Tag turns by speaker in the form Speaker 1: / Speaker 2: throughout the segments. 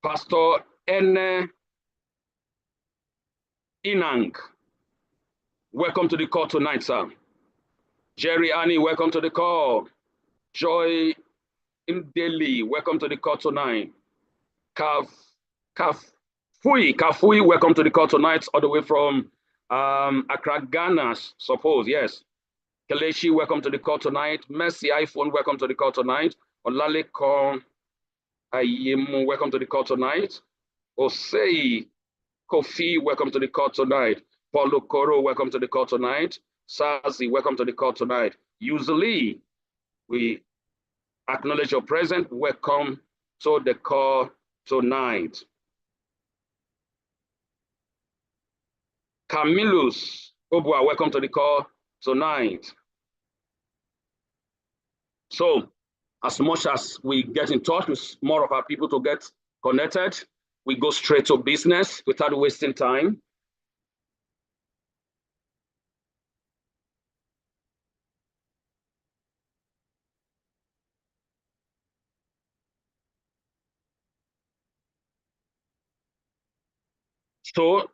Speaker 1: Pastor Ene Inang, welcome to the call tonight, sir. Jerry Annie, welcome to the call. Joy Indeli, welcome to the call tonight. Kafui, welcome to the call tonight, all the way from Accra, Ghana, suppose, yes. Kelechi, welcome to the call tonight. Mercy iPhone, welcome to the call tonight. Olaleko Ayemu, welcome to the call tonight. Osei Kofi, welcome to the call tonight. Paulo Koro, welcome to the call tonight. Sazi, welcome to the call tonight. Usually, we acknowledge your presence. Welcome to the call tonight. Camillus Obua, welcome to the call tonight. So, as much as we get in touch with more of our people to get connected, we go straight to business without wasting time. So,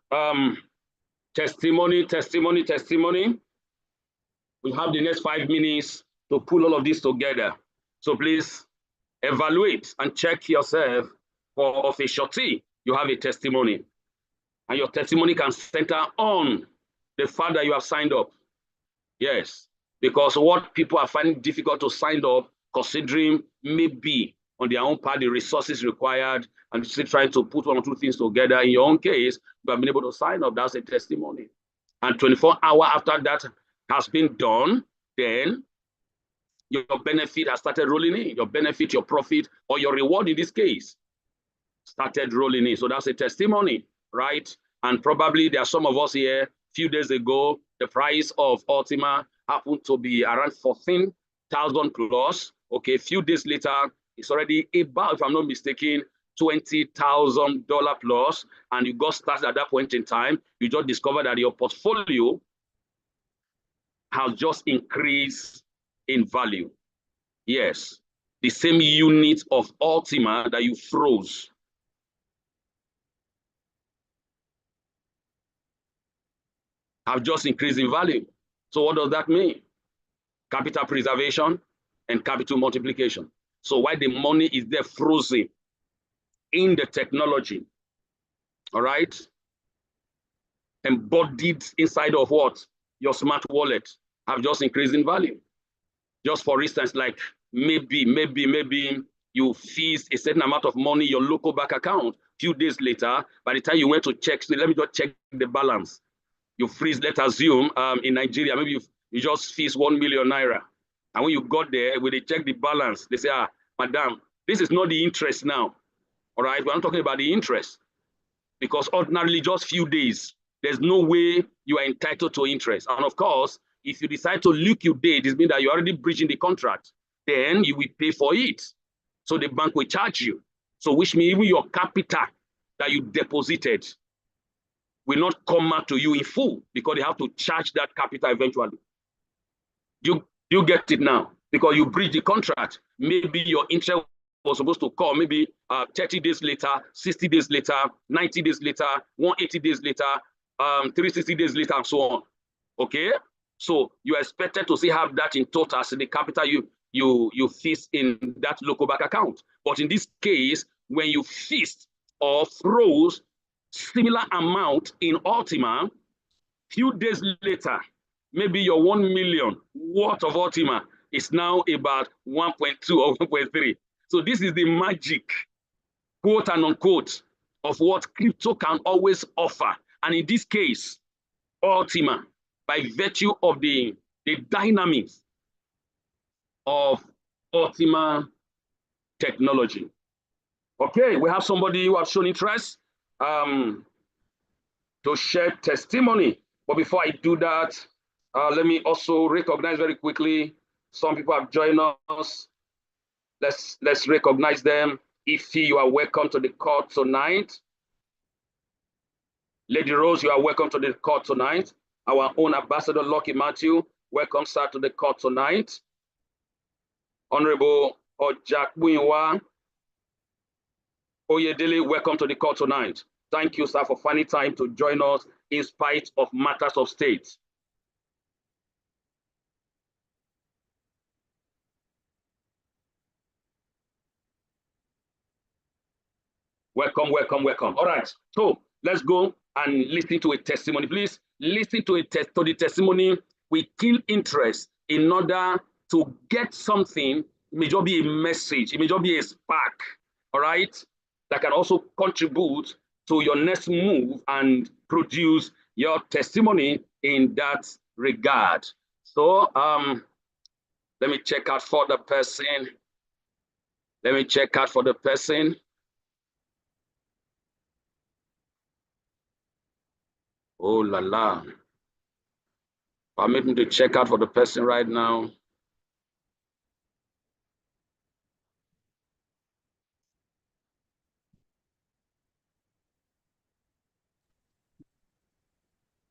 Speaker 1: testimony. We have the next 5 minutes to pull all of this together. So please evaluate and check yourself for of a shorty. You have a testimony. And your testimony can center on the fact that you have signed up. Yes, because what people are finding difficult to sign up, considering maybe on their own part the resources required, and still trying to put 1 or 2 things together. In your own case, you have been able to sign up. That's a testimony. And 24 hours after that has been done, then your benefit has started rolling in. Your benefit, your profit, or your reward in this case started rolling in. So that's a testimony, right? And probably there are some of us here, a few days ago, the price of Ultima happened to be around 14,000 plus. Okay, a few days later, it's already about, if I'm not mistaken, $20,000 plus. And you got started at that point in time. You just discovered that your portfolio has just increased in value. Yes, the same unit of Ultima that you froze have just increased in value. So what does that mean? Capital preservation and capital multiplication. So while the money is there frozen in the technology, all right, embodied inside of what? Your smart wallet have just increased in value. Just for instance, like maybe you fees a certain amount of money in your local bank account. Few days later, by the time you went to check, so let me just check the balance. You freeze, let's assume in Nigeria, maybe you just fees 1 million naira. And when you got there, when they check the balance, they say, madam, this is not the interest now. All right, we're not talking about the interest. Because ordinarily, just few days, there's no way you are entitled to interest. And of course, if you decide to liquidate, it means that you're already breaching the contract. Then you will pay for it. So the bank will charge you. So which means even your capital that you deposited will not come back to you in full because they have to charge that capital eventually. You get it now because you breach the contract. Maybe your interest was supposed to come maybe 30 days later, 60 days later, 90 days later, 180 days later, 360 days later, and so on. Okay? So you are expected to see have that in total as the capital you feast in that local bank account. But in this case, when you feast or froze similar amount in Ultima, few days later, maybe your 1 million worth of Ultima is now about 1.2 or 1.3. So this is the magic, quote and unquote, of what crypto can always offer. And in this case, Ultima, by virtue of the dynamics of Ultima technology. Okay, we have somebody who has shown interest to share testimony. But before I do that, let me also recognize very quickly some people have joined us. Let's recognize them. Ify, you are welcome to the call tonight. Lady Rose, you are welcome to the call tonight. Our own ambassador, Lucky Matthew, welcome, sir, to the call tonight. Honorable Ojak Buinwa, Oyedele, welcome to the call tonight. Thank you, sir, for finding time to join us in spite of matters of state. Welcome, welcome, welcome. All right, so let's go and listen to a testimony. Please listen to the testimony with keen interest in order to get something. It may just be a message, it may just be a spark, all right, that can also contribute to your next move and produce your testimony in that regard. So let me check out for the person. Let me check out for the person. Oh la la. Permit me to check out for the person right now.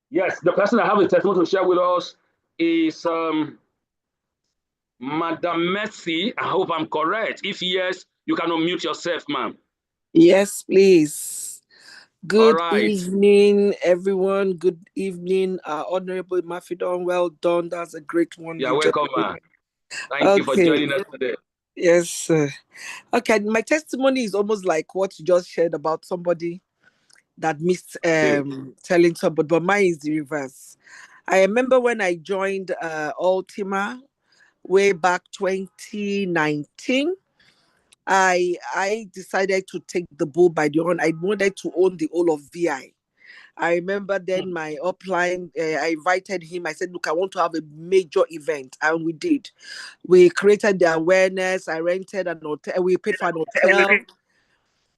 Speaker 1: Yes, the person I have a testimony to share with us is Madam Mercy. I hope I'm correct. If yes, you can unmute yourself, ma'am.
Speaker 2: Yes, please. Good
Speaker 1: right.
Speaker 2: evening, everyone. Good evening, Honorable Mafidon. Well done. That's a great one.
Speaker 1: Yeah, welcome, ma'am. Thank you for joining us today.
Speaker 2: Yes, sir. Okay, my testimony is almost like what you just shared about somebody that missed telling somebody, but mine is the reverse. I remember when I joined Ultima way back 2019. I decided to take the bull by the horn. I wanted to own the whole of VI. I remember then my upline, I invited him. I said, look, I want to have a major event. And we did. We created the awareness. I rented an hotel. We paid for an hotel.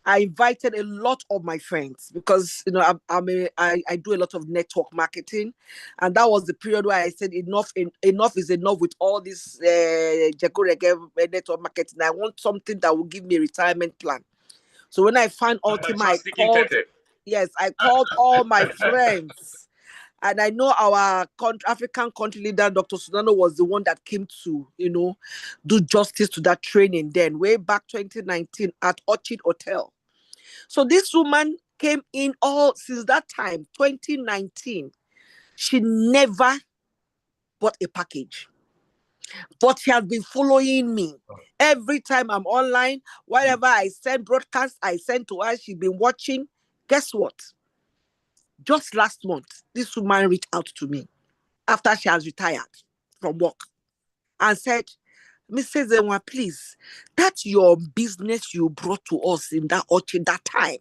Speaker 2: I invited a lot of my friends because, you know, I do a lot of network marketing. And that was the period where I said, enough is enough with all this network marketing. I want something that will give me a retirement plan. So when I found Ultima, I called all my friends. And I know our African country leader, Dr. Sunano, was the one that came to, you know, do justice to that training then, way back 2019 at Orchid Hotel. So this woman came in all since that time, 2019. She never bought a package. But she has been following me. Every time I'm online, whatever I send broadcasts, I send to her, she's been watching. Guess what? Just last month, this woman reached out to me after she has retired from work and said, Mrs. Zenwa, please, that's your business you brought to us in that orchard that time.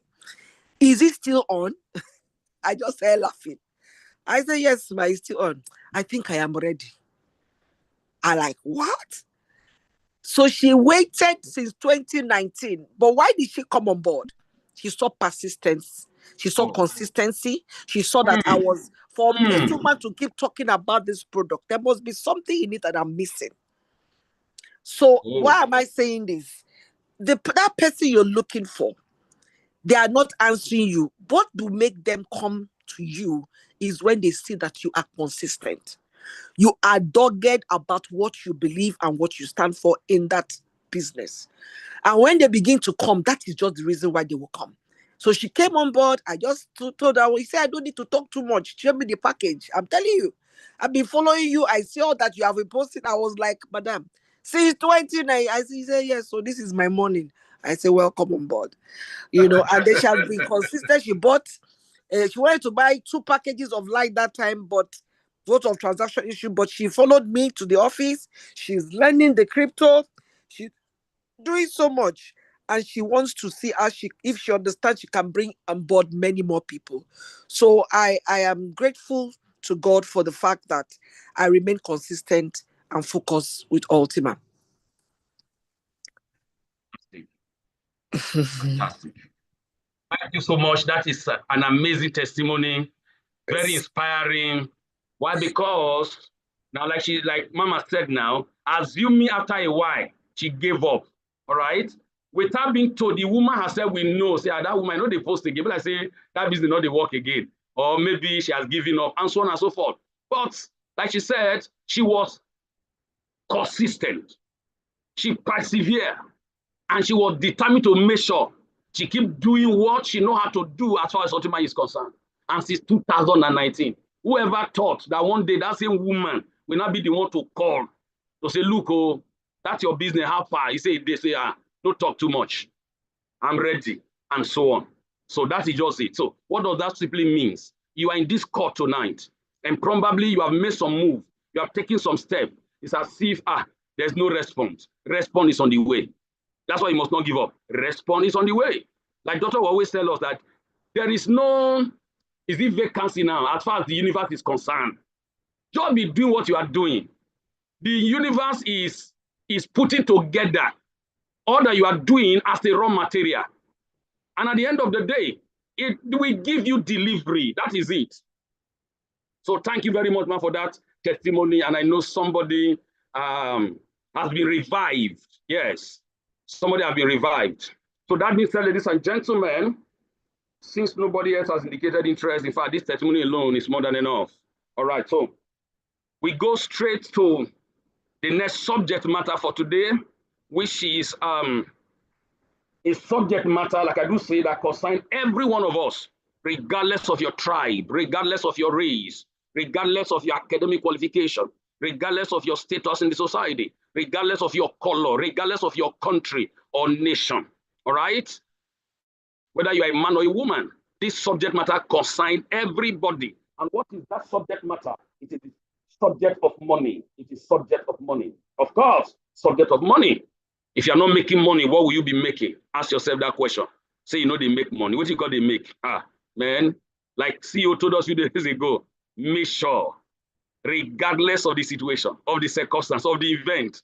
Speaker 2: Is it still on? I just started laughing. I said, yes, ma, it's still on. I think I am ready. I like, what? So she waited since 2019. But why did she come on board? She saw persistence. She saw consistency. She saw that I was, for this woman to keep talking about this product, there must be something in it that I'm missing. So why am I saying this? That person you're looking for, they are not answering you. What will make them come to you is when they see that you are consistent. You are dogged about what you believe and what you stand for in that business. And when they begin to come, that is just the reason why they will come. So she came on board. I just told her, he said, I don't need to talk too much. Show me the package. I'm telling you, I've been following you. I see all that you have been posting. I was like, madam, since 29. I said, yes, so this is my morning. I said, welcome on board. You know, and then she has been consistent. She bought, she wanted to buy 2 packages of light that time, but lots of transaction issue. But she followed me to the office. She's learning the crypto. She's doing so much. And she wants to see how if she understands, she can bring on board many more people. So I am grateful to God for the fact that I remain consistent and focused with Ultima.
Speaker 1: Fantastic. Thank you so much. That is an amazing testimony, very inspiring. Why? Because now, like Mama said now, assuming after a while, she gave up, all right? Without being told, the woman herself will know, say, that woman, know they post again, but I say, that business not they work again. Or maybe she has given up, and so on and so forth. But like she said, she was consistent. She persevered, and she was determined to make sure She keep doing what she know how to do as far as Ultima is concerned. And since 2019, whoever thought that one day that same woman will not be the one to call to say, look, oh, that's your business, how far? He say, they say, don't talk too much. I'm ready, and so on. So that is just it. So what does that simply means? You are in this court tonight, and probably you have made some move. You have taken some step. It's as if, there's no response. Response is on the way. That's why you must not give up. Response is on the way. Like doctor will always tell us that there is no, is it vacancy now as far as the universe is concerned. Just be doing what you are doing. The universe is putting together all that you are doing as the raw material. And at the end of the day, it will give you delivery. That is it. So thank you very much, man, for that testimony. And I know somebody has been revived. Yes, somebody has been revived. So that being said, ladies and gentlemen, since nobody else has indicated interest, in fact, this testimony alone is more than enough. All right, so we go straight to the next subject matter for today, which is a subject matter, like I do say, that concerns every one of us, regardless of your tribe, regardless of your race, regardless of your academic qualification, regardless of your status in the society, regardless of your color, regardless of your country or nation. All right? Whether you are a man or a woman, this subject matter concerns everybody. And what is that subject matter? It is subject of money. It is subject of money. Of course, subject of money. If you're not making money, what will you be making? Ask yourself that question. Say, you know, they make money. What you got they make? Man, like CEO told us a few days ago, make sure, regardless of the situation, of the circumstance, of the event,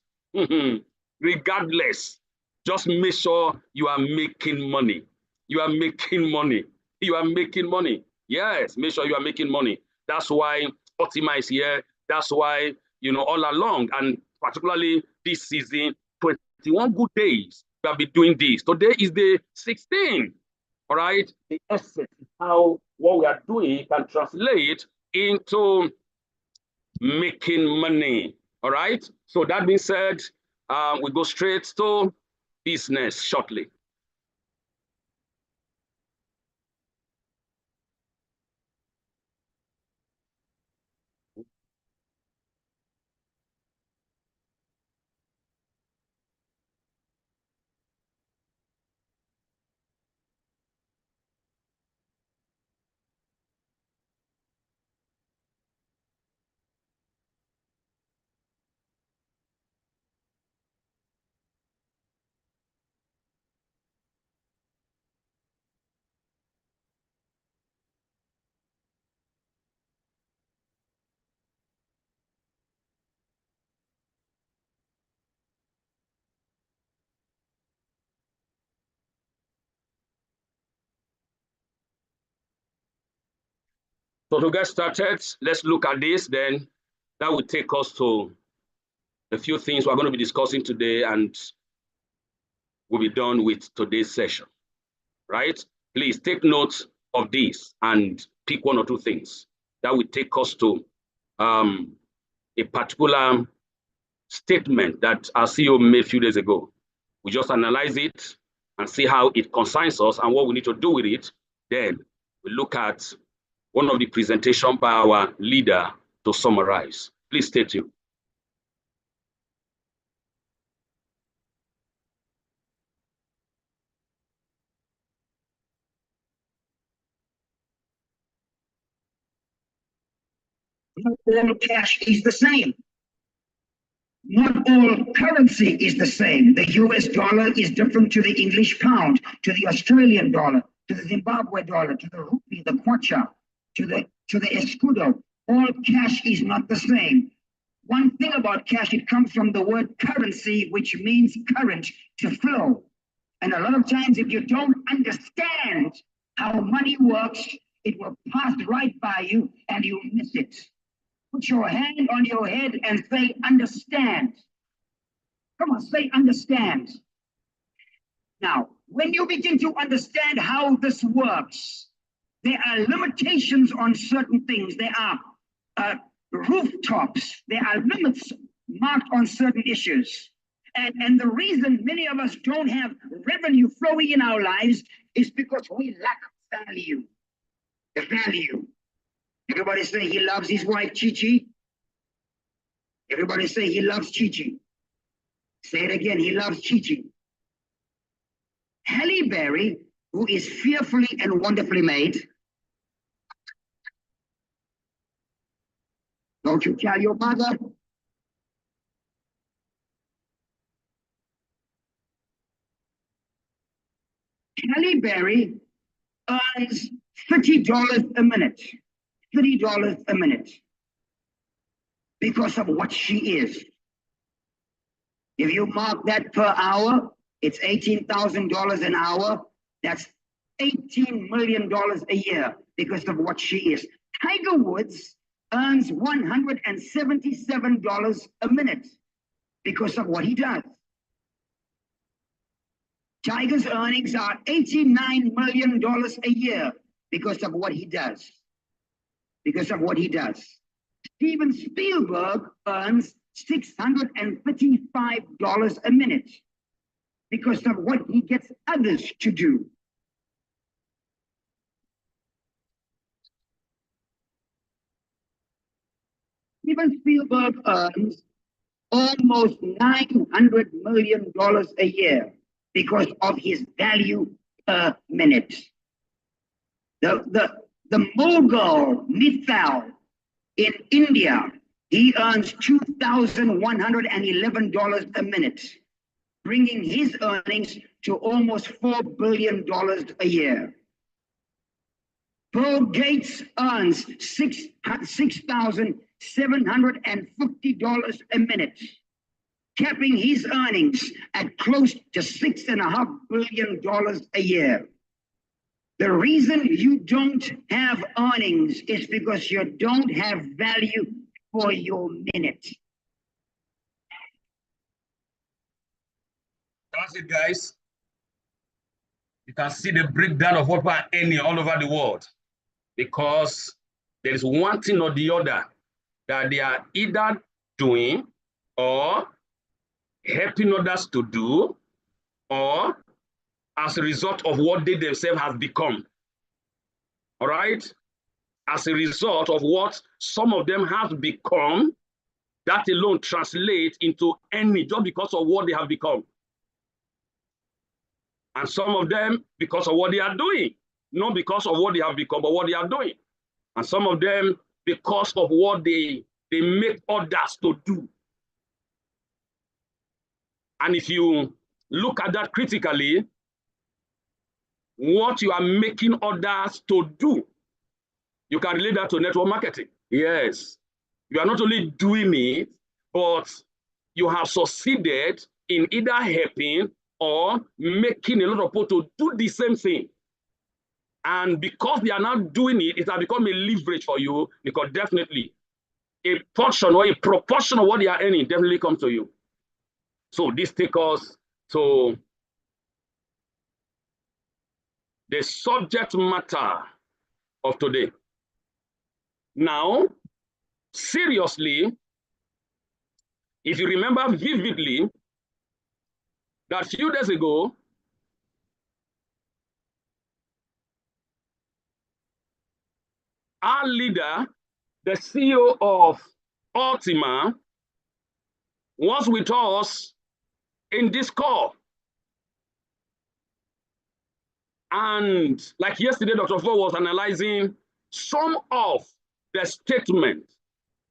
Speaker 1: regardless, just make sure you are making money. You are making money. You are making money. Yes, make sure you are making money. That's why Ultima is here. That's why, you know, all along, and particularly this season, 21 good days, we have been doing this. Today is the 16th, all right? The essence is how what we are doing can translate into making money, all right? So that being said, we go straight to business shortly. So to get started, let's look at this. Then that will take us to a few things we're going to be discussing today, and we'll be done with today's session, right? Please take note of this and pick one or two things that will take us to a particular statement that our CEO made a few days ago. We just analyze it and see how it concerns us and what we need to do with it. Then we look at one of the presentation by our leader to summarize. Please stay tuned.
Speaker 3: Not all cash is the same. Not all currency is the same. The US dollar is different to the English pound, to the Australian dollar, to the Zimbabwe dollar, to the rupee, the kwacha, to the escudo. All cash is not the same. One thing about cash, it comes from the word currency, which means current, to flow. And a lot of times, if you don't understand how money works, it will pass right by you and you miss it. Put your hand on your head and say, understand. Come on, say, understand. Now, when you begin to understand how this works, there are limitations on certain things. There are rooftops. There are limits marked on certain issues. And the reason many of us don't have revenue flowing in our lives is because we lack value. The value. Everybody say he loves his wife, Chi-Chi. Everybody say he loves Chi-Chi. Say it again, he loves Chi-Chi. Halle Berry, who is fearfully and wonderfully made. Don't you tell your mother? Halle Berry earns $30 a minute. $30 a minute. Because of what she is. If you mark that per hour, it's $18,000 an hour. That's $18 million a year because of what she is. Tiger Woods earns $177 a minute because of what he does. Tiger's earnings are $89 million a year because of what he does. Because of what he does. Steven Spielberg earns $635 a minute because of what he gets others to do. Steven Spielberg earns almost $900 million a year because of his value per minute. The mogul Mithal in India, he earns $2,111 a minute, bringing his earnings to almost $4 billion a year. Bill Gates earns $6,750 a minute, capping his earnings at close to $6.5 billion a year. The reason you don't have earnings is because you don't have value for your minute.
Speaker 1: That's it, guys. You can see the breakdown of what we're earning all over the world, because there is one thing or the other that they are either doing or helping others to do, or as a result of what they themselves have become. All right? As a result of what some of them have become, that alone translates into any, just because of what they have become. And some of them because of what they are doing, not because of what they have become, but what they are doing. And some of them because of what they make others to do. And if you look at that critically, what you are making others to do, you can relate that to network marketing. Yes. You are not only doing it, but you have succeeded in either helping or making a lot of people to do the same thing. And because they are not doing it, it has become a leverage for you, because definitely a portion or a proportion of what they are earning definitely comes to you. So this takes us to the subject matter of today. Now, seriously, if you remember vividly, that few days ago, our leader, the CEO of Ultima, was with us in this call. And like yesterday, Dr. Favor was analyzing some of the statements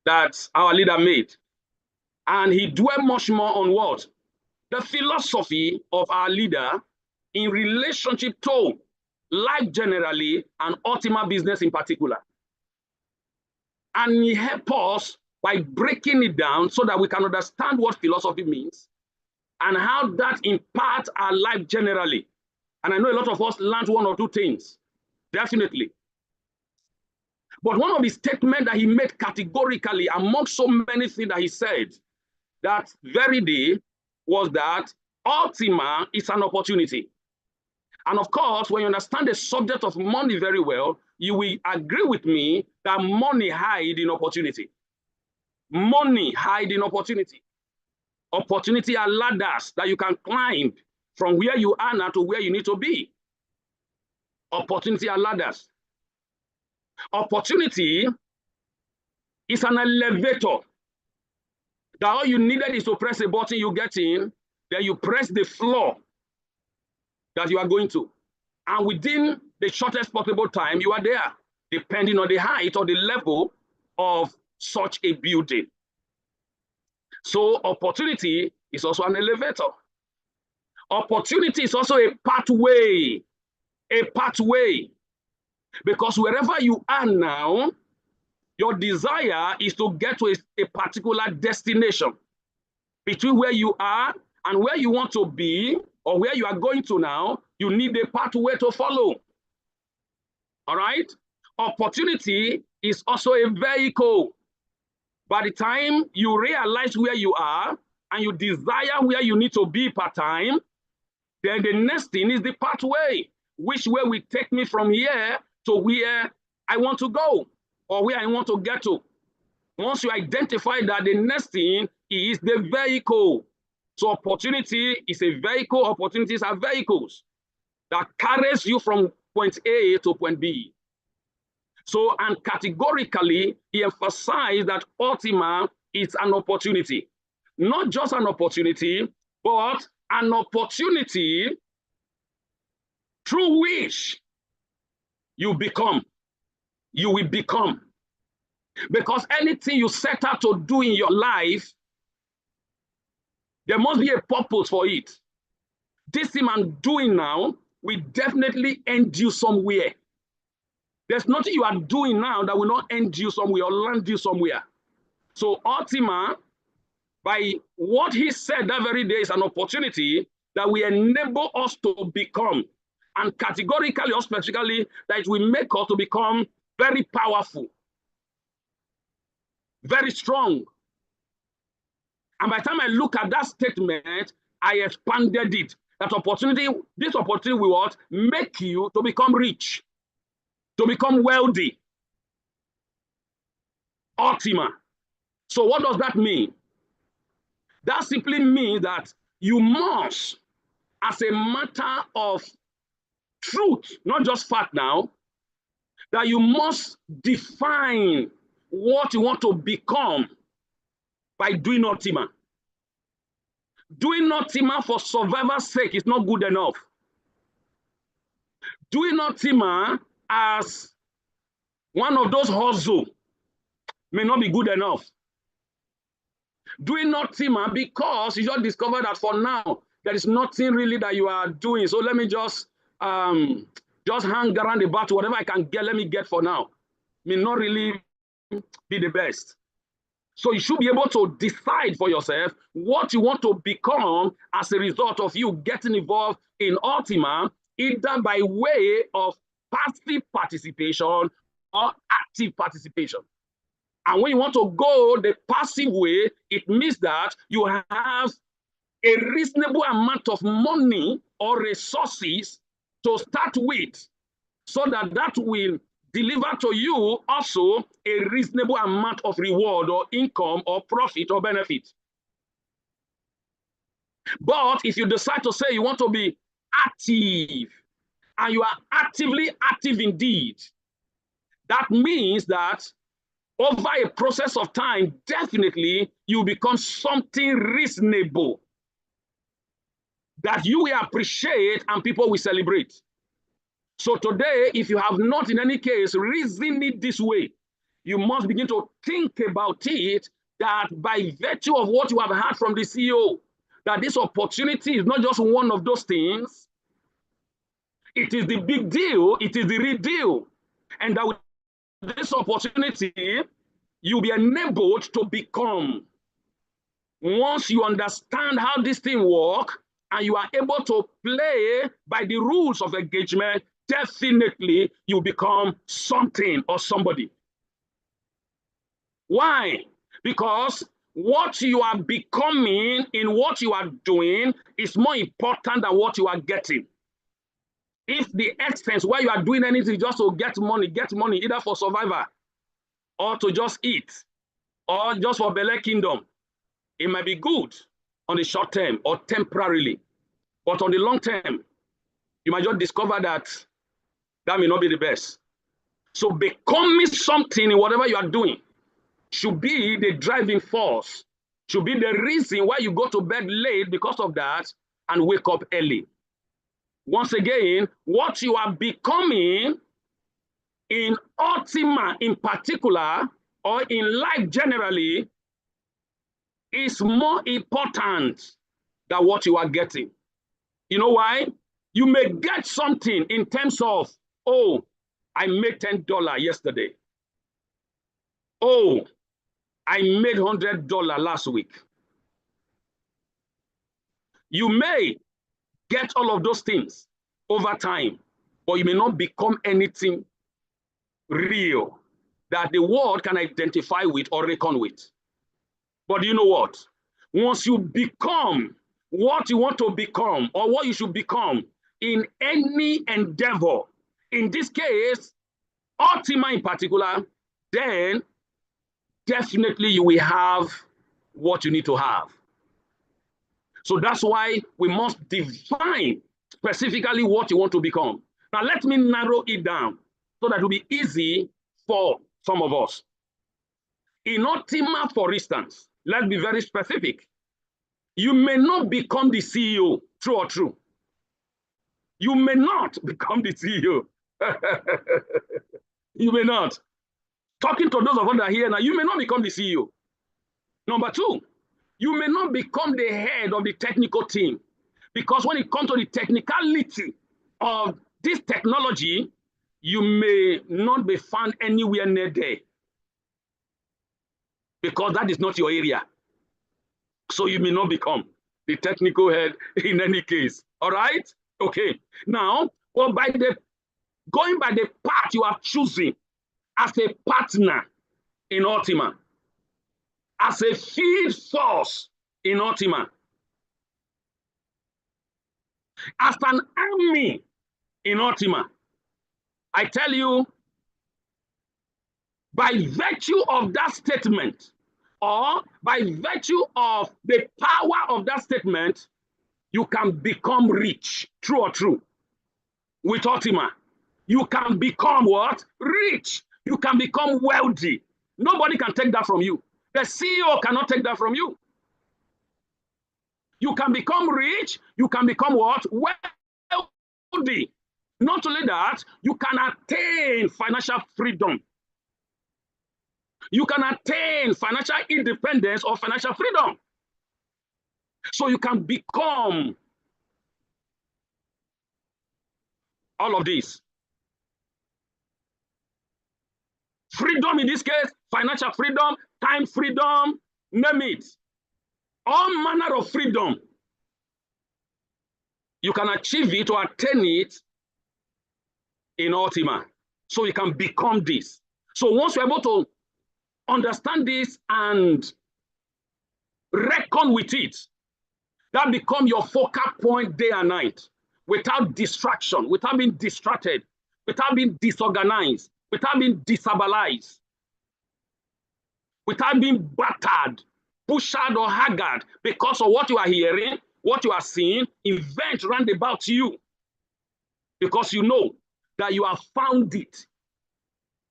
Speaker 1: that our leader made. And he dwelled much more on what? The philosophy of our leader in relationship to life generally and Ultima business in particular. And he helped us by breaking it down so that we can understand what philosophy means and how that impacts our life generally. And I know a lot of us learned one or two things, definitely. But one of the statements that he made categorically, among so many things that he said that very day, was that Ultima is an opportunity. And of course, when you understand the subject of money very well, you will agree with me that money hides in opportunity. Money hides in opportunity. Opportunity are ladders that you can climb from where you are now to where you need to be. Opportunity are ladders. Opportunity is an elevator that all you needed is to press a button, you get in, then you press the floor that you are going to. And within the shortest possible time, you are there, depending on the height or the level of such a building. So opportunity is also an elevator. Opportunity is also a pathway. A pathway. Because wherever you are now, your desire is to get to a particular destination. Between where you are and where you want to be, or where you are going to now, you need a pathway to follow. All right? Opportunity is also a vehicle. By the time you realize where you are and you desire where you need to be part time, then the next thing is the pathway. Which way will take me from here to where I want to go or where I want to get to? Once you identify that, the next thing is the vehicle. So opportunity is a vehicle. Opportunities are vehicles that carries you from point A to point B. So, and categorically, he emphasized that Ultima is an opportunity. Not just an opportunity, but an opportunity through which you will become. Because anything you set out to do in your life, there must be a purpose for it. This thing I'm doing now will definitely end you somewhere. There's nothing you are doing now that will not end you somewhere or land you somewhere. So Ultima, by what he said that very day, is an opportunity that will enable us to become, and categorically or specifically, that it will make us to become very powerful, very strong. And by the time I look at that statement, I expanded it. That opportunity, this opportunity will what? Make you to become rich, to become wealthy. Ultima. So what does that mean? That simply means that you must, as a matter of truth, not just fact now, that you must define what you want to become by doing Ultima. Doing Ultima for survival's sake is not good enough. Doing Ultima as one of those hustles may not be good enough. Doing Ultima because you just discovered that for now, there is nothing really that you are doing. So let me just hang around about whatever I can get, let me get for now. May not really be the best. So you should be able to decide for yourself what you want to become as a result of you getting involved in Ultima, either by way of passive participation or active participation. And when you want to go the passive way, it means that you have a reasonable amount of money or resources to start with, so that that will deliver to you also a reasonable amount of reward or income or profit or benefit. But if you decide to say you want to be active, and you are actively active indeed, that means that over a process of time, definitely you become something reasonable that you will appreciate and people will celebrate. So today, if you have not in any case reasoned it this way, you must begin to think about it, that by virtue of what you have heard from the CEO, that this opportunity is not just one of those things. It is the big deal. It is the real deal. And that with this opportunity, you'll be enabled to become. Once you understand how this thing works and you are able to play by the rules of engagement, definitely you become something or somebody. Why? Because what you are becoming in what you are doing is more important than what you are getting. If the expense where you are doing anything just to get money either for survival or to just eat or just for Bele Kingdom, it might be good on the short term or temporarily. But on the long term, you might just discover that that may not be the best. So becoming something in whatever you are doing should be the driving force, should be the reason why you go to bed late because of that and wake up early. Once again, what you are becoming in Ultima in particular, or in life generally, is more important than what you are getting. You know why? You may get something in terms of, oh, I made $10 yesterday. Oh, I made $100 last week. You may get all of those things over time, but you may not become anything real that the world can identify with or reckon with. But you know what? Once you become what you want to become or what you should become in any endeavor, in this case, Ultima in particular, then definitely you will have what you need to have. So that's why we must define specifically what you want to become. Now let me narrow it down so that it will be easy for some of us. In Ultima, for instance, let's be very specific. You may not become the CEO, true or true. You may not become the CEO. You may not. Talking to those of us that are here now, you may not become the CEO. Number two, you may not become the head of the technical team, because when it comes to the technicality of this technology, you may not be found anywhere near there, because that is not your area. So you may not become the technical head in any case. All right? Okay. Now, well, going by the path you are choosing as a partner in Ultima, as a field force in Ultima, as an army in Ultima, I tell you, by virtue of that statement, or by virtue of the power of that statement, you can become rich, true or true. With Ultima, you can become what? Rich. You can become wealthy. Nobody can take that from you. The CEO cannot take that from you. You can become rich. You can become what? Wealthy. Not only that, you can attain financial freedom. You can attain financial independence or financial freedom. So you can become all of these. Freedom in this case, financial freedom, time freedom, name it. All manner of freedom. You can achieve it or attain it in Ultima. So you can become this. So once you're able to understand this and reckon with it, that becomes your focal point day and night, without distraction, without being distracted, without being disorganized, without being destabilized, without being battered, pushed or haggard because of what you are hearing, what you are seeing, events round about you. Because you know that you have found it.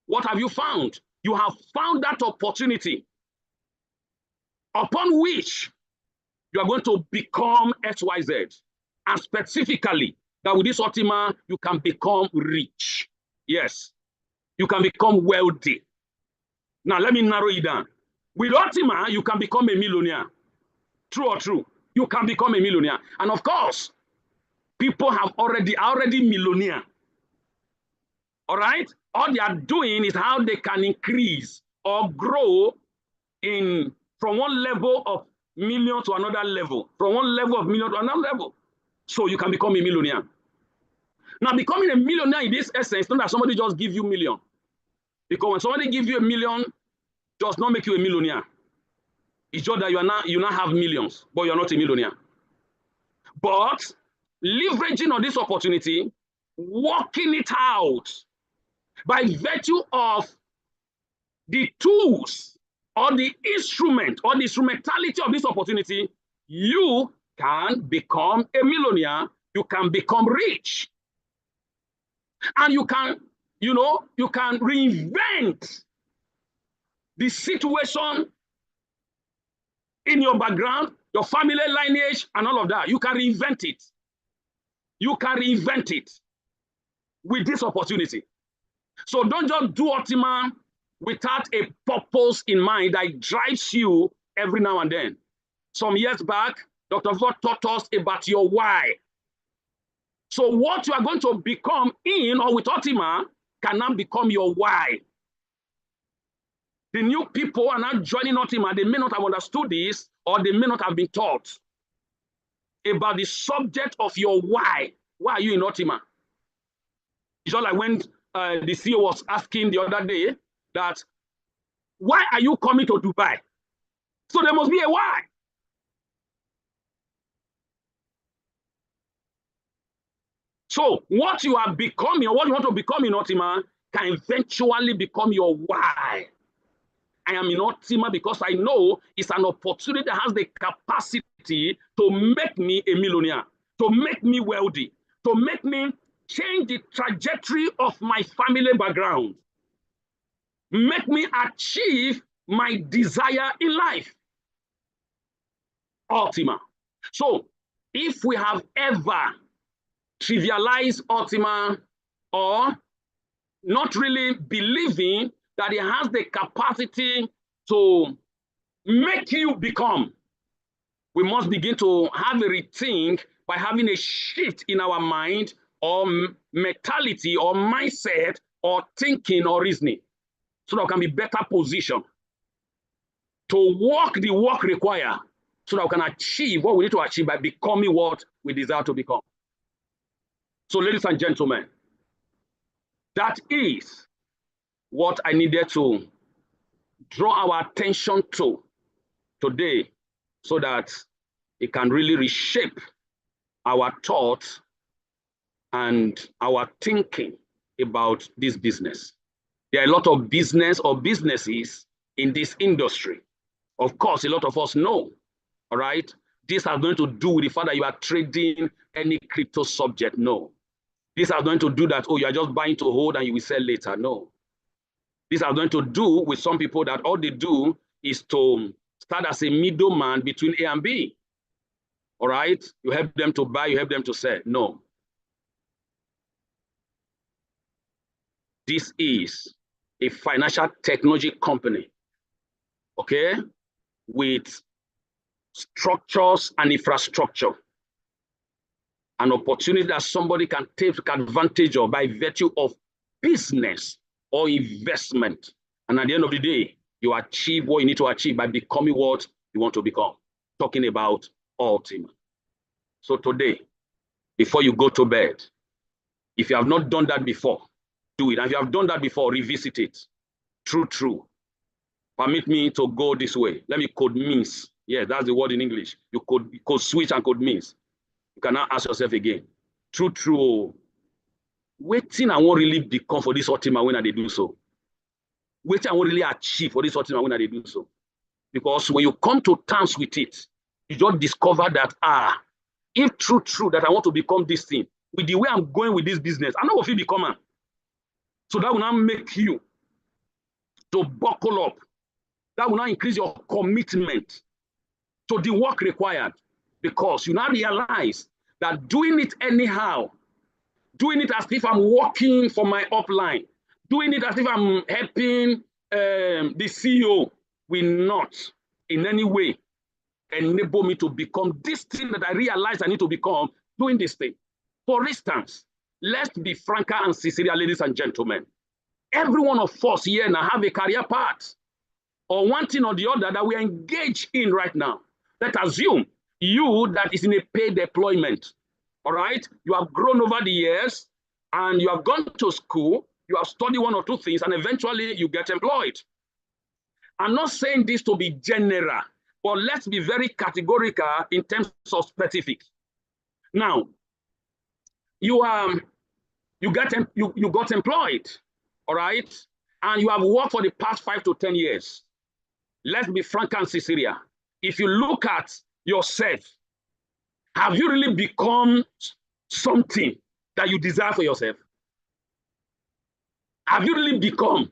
Speaker 1: What have you found? You have found that opportunity upon which you are going to become XYZ. And specifically, that with this Ultima, you can become rich. Yes, you can become wealthy. Now, let me narrow it down. With Ultima, you can become a millionaire. True or true? You can become a millionaire. And of course, people have already millionaire. All right? All they are doing is how they can increase or grow from one level of million to another level, from one level of million to another level. So you can become a millionaire. Now, becoming a millionaire in this essence, not that somebody just give you million. Because when somebody gives you a million, does not make you a millionaire. It's just that you now have millions, but you're not a millionaire. But leveraging on this opportunity, working it out by virtue of the tools or the instrument or the instrumentality of this opportunity, you can become a millionaire, you can become rich. And you can, you can reinvent the situation in your background, your family lineage, and all of that. You can reinvent it. You can reinvent it with this opportunity. So don't just do Ultima without a purpose in mind that drives you every now and then. Some years back, Dr. Favor taught us about your why. So what you are going to become in or with Ultima can now become your why. The new people are not joining Ultima. They may not have understood this, or they may not have been taught about the subject of your why. Why are you in Ultima? It's just like when the CEO was asking the other day that, why are you coming to Dubai? So there must be a why. So what you are becoming, or what you want to become in Ultima, can eventually become your why. I am in Ultima because I know it's an opportunity that has the capacity to make me a millionaire, to make me wealthy, to make me change the trajectory of my family background, make me achieve my desire in life. Ultima. So if we have ever trivialized Ultima or not really believing that it has the capacity to make you become, we must begin to have a rethink by having a shift in our mind or mentality or mindset or thinking or reasoning, so that we can be better positioned to walk the walk required, so that we can achieve what we need to achieve by becoming what we desire to become. So ladies and gentlemen, that is what I needed to draw our attention to today, so that it can really reshape our thoughts and our thinking about this business. There are a lot of business or businesses in this industry. Of course, a lot of us know, all right? This has nothing to do with the fact that you are trading any crypto subject, no. This has nothing to do that, oh, you are just buying to hold and you will sell later, no. This has nothing to do with some people that all they do is to start as a middleman between A and B. All right? You help them to buy, you help them to sell. No. This is a financial technology company, okay, with structures and infrastructure, an opportunity that somebody can take advantage of by virtue of business or investment. And at the end of the day, you achieve what you need to achieve by becoming what you want to become. Talking about Ultima. So today, before you go to bed, if you have not done that before, do it. And if you have done that before, revisit it. True. Permit me to go this way. Let me code means. Yeah, that's the word in English. You code switch and code means. You can now ask yourself again. True. Waiting I won't really become for this Ultima when they do so. Waiting I won't really achieve for this Ultima when they do so. Because when you come to terms with it, you just discover that, if true that I want to become this thing, with the way I'm going with this business, I'm not going to become it. So that will now make you to buckle up. That will now increase your commitment to the work required, because you now realize that doing it anyhow, doing it as if I'm working for my upline, doing it as if I'm helping the CEO will not in any way enable me to become this thing that I realize I need to become doing this thing. For instance, let's be franker and sincere, ladies and gentlemen. Every one of us here now have a career path or one thing or the other that we engage in right now. Let's assume you that is in a paid deployment, all right? You have grown over the years and you have gone to school, you have studied one or two things, and eventually you get employed. I'm not saying this to be general, but let's be very categorical in terms of specifics. Now, you got employed, all right? And you have worked for the past 5 to 10 years. Let's be frank and sincere. If you look at yourself, have you really become something that you desire for yourself? Have you really become?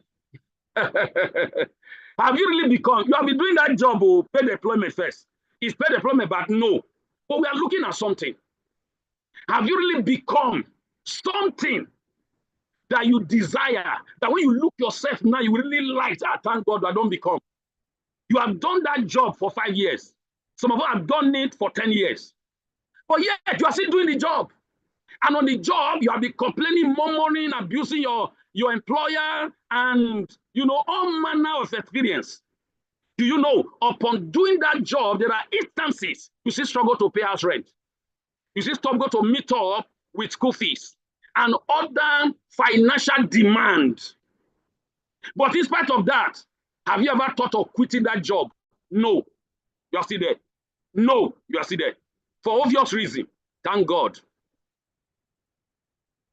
Speaker 1: Have you really become? You have been doing that job, paid employment first. It's paid employment, but no. But we are looking at something. Have you really become something that you desire? That when you look yourself now, you really like, thank God I don't become. You have done that job for 5 years. Some of us have done it for 10 years. But yet, you are still doing the job. And on the job, you have been complaining, murmuring, abusing your employer, and, you know, all manner of experience. Do you know, upon doing that job, there are instances you still struggle to pay house rent. You still struggle to meet up with school fees and other financial demand. But in spite of that, have you ever thought of quitting that job? No, you are still there. No, you are still there. For obvious reason, thank God.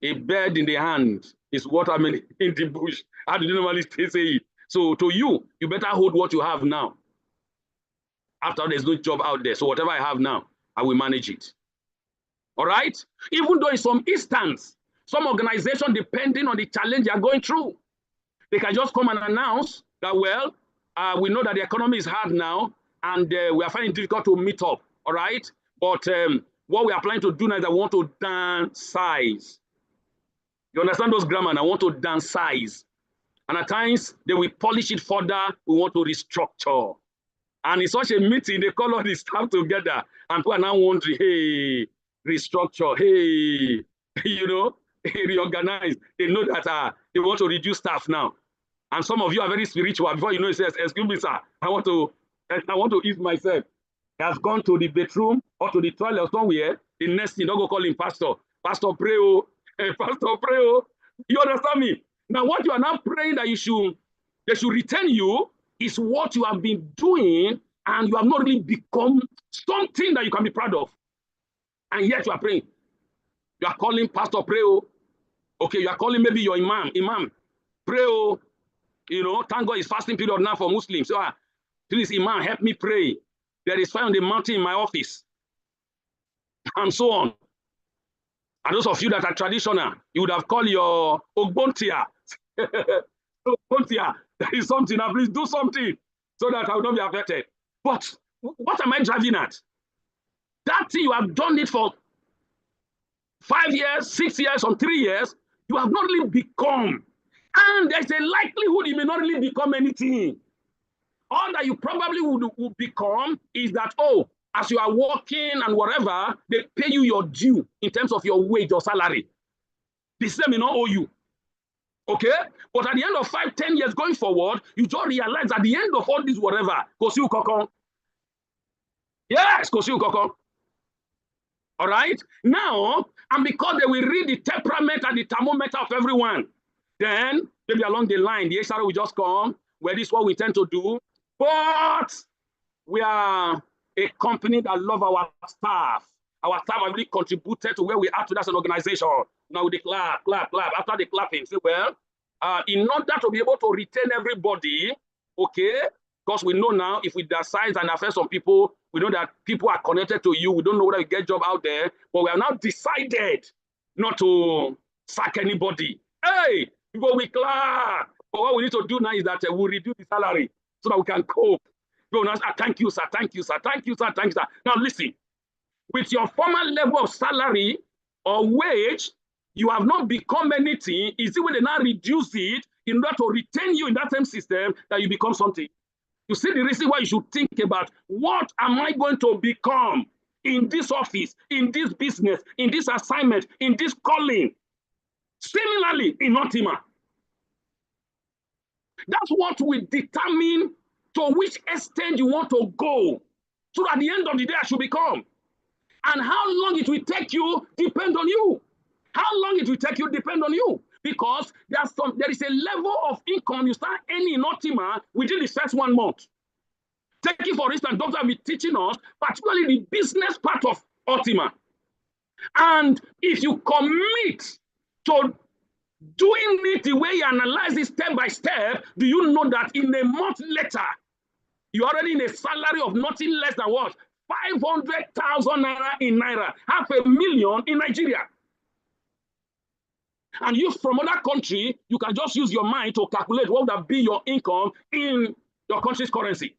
Speaker 1: A bird in the hand is watermelon in the bush. How do you normally say it? So to you, you better hold what you have now. After there's no job out there, so whatever I have now, I will manage it. All right? Even though in some instance, some organization, depending on the challenge they are going through, they can just come and announce that, well, we know that the economy is hard now, and we are finding it difficult to meet up. All right? But what we are planning to do now is I want to downsize. You understand those grammar? And I want to downsize. And at times, they will polish it further. We want to restructure. And in such a meeting, they call all the staff together. And people are now wondering, hey, restructure, hey, you know, reorganize. They know that they want to reduce staff now. And some of you are very spiritual. Before you know, it says, excuse me, sir, I want to ease myself. He has gone to the bedroom or to the toilet or somewhere. The next thing, don't go call him pastor. Pastor, pray, oh. Hey, pastor, pray, oh. You understand me? Now, what you are now praying that they should return you is what you have been doing, and you have not really become something that you can be proud of. And yet you are praying. You are calling pastor, pray, oh. Okay, you are calling maybe your imam, pray, oh. You know, thank God it's fasting period now for Muslims. So, please, imam, help me pray. There is fire on the mountain in my office. And so on. And those of you that are traditional, you would have called your Ogbontia. Ogbontia, there is something, now please do something so that I will not be affected. But what am I driving at? That thing, you have done it for 5 years, 6 years, or 3 years, you have not really become. And there's a likelihood you may not really become anything. All that you probably would become is that, oh, as you are working and whatever, they pay you your due in terms of your wage or salary. The same may not owe you. Okay? But at the end of 5, 10 years going forward, you just realize at the end of all this whatever, Kosiu Kokon. Yes, Kosiu Kokon. All right? Now, and because they will read the temperament and the thermometer of everyone, then maybe along the line, the HR will just come, well, this is what we tend to do. But we are a company that love our staff. Our staff have really contributed to where we are today as an organization. Now we clap. After the clapping, say, well, in order to be able to retain everybody, okay, because we know now if we decide and affect some people, we know that people are connected to you. We don't know whether you get job out there, but we have now decided not to sack anybody. Hey, people, we clap. But what we need to do now is that we'll reduce the salary so that we can cope. Thank you, sir. Thank you, sir. Thank you, sir. Thank you, sir. Now listen, with your former level of salary or wage, you have not become anything. Is it when they now reduce it in order to retain you in that same system that you become something? You see the reason why you should think about what am I going to become in this office, in this business, in this assignment, in this calling. Similarly, in Ultima. That's what will determine to which extent you want to go. So at the end of the day, I should become. And how long it will take you depends on you. How long it will take you depends on you. Because there is a level of income you start earning in Ultima within the first 1 month. Take it for instance, Dr. will be teaching us, particularly the business part of Ultima. And if you commit to doing it the way you analyze it step by step, do you know that in a month later, you're already in a salary of nothing less than what? 500,000 naira in Naira, 500,000 in Nigeria. And you from other country, you can just use your mind to calculate what would be your income in your country's currency.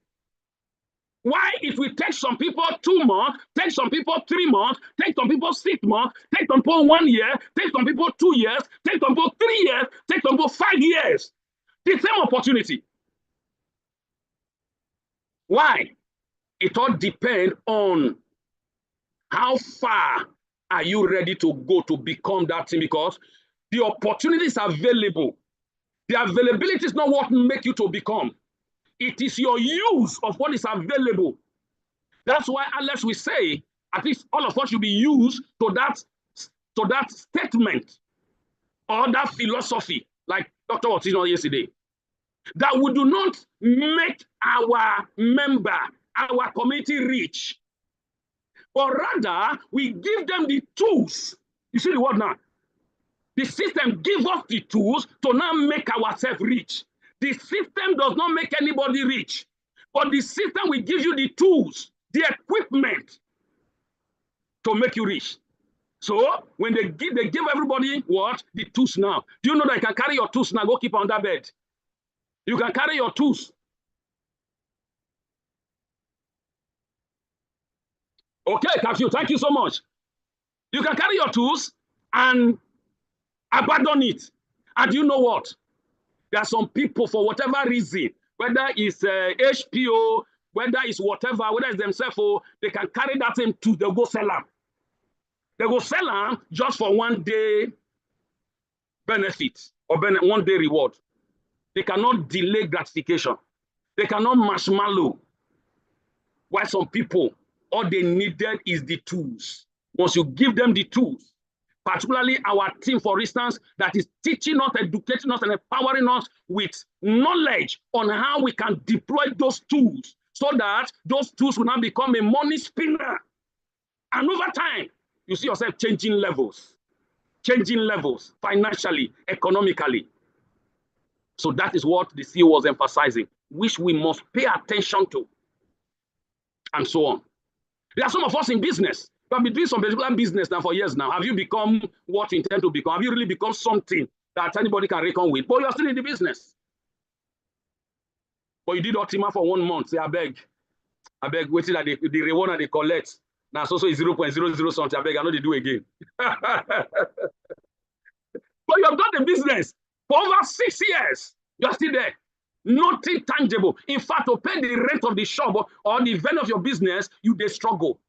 Speaker 1: Why it will take some people 2 months, take some people 3 months, take some people 6 months, take some people 1 year, take some people 2 years, take some people 3 years, take some people 5 years. The same opportunity. Why? It all depends on how far are you ready to go to become that thing, because the opportunities available. The availability is not what make you to become. It is your use of what is available. That's why Alex will say, at least all of us should be used to that statement or that philosophy, like Dr. was saying yesterday, that we do not make our member, our community rich, but rather we give them the tools. You see the word now? The system gives us the tools to now make ourselves rich. The system does not make anybody rich, but the system will give you the tools, the equipment to make you rich. So when they give everybody what? The tools now. Do you know that you can carry your tools now, go keep on that bed? You can carry your tools. Okay, Kafio, thank you so much. You can carry your tools and abandon it. And you know what? There are some people, for whatever reason, whether it's HPO, whether it's whatever, whether it's themselves, they can carry that thing to, they'll go sell them. They go sell them just for 1 day benefit or 1 day reward. They cannot delay gratification. They cannot marshmallow. Why some people, all they needed is the tools. Once you give them the tools, particularly our team, for instance, that is teaching us, educating us, and empowering us with knowledge on how we can deploy those tools so that those tools will now become a money spinner. And over time, you see yourself changing levels financially, economically. So that is what the CEO was emphasizing, which we must pay attention to, and so on. There are some of us in business. You have been doing some particular business now for years now. Have you become what you intend to become? Have you really become something that anybody can reckon with? But you are still in the business. But you did Ultima for 1 month. Say, I beg, waiting at the reward that they collect. Now, so is 0.00 something. I beg, I know they do again. But you have done the business for over 6 years. You are still there. Nothing tangible. In fact, to pay the rent of the shop or the event of your business, you they struggle.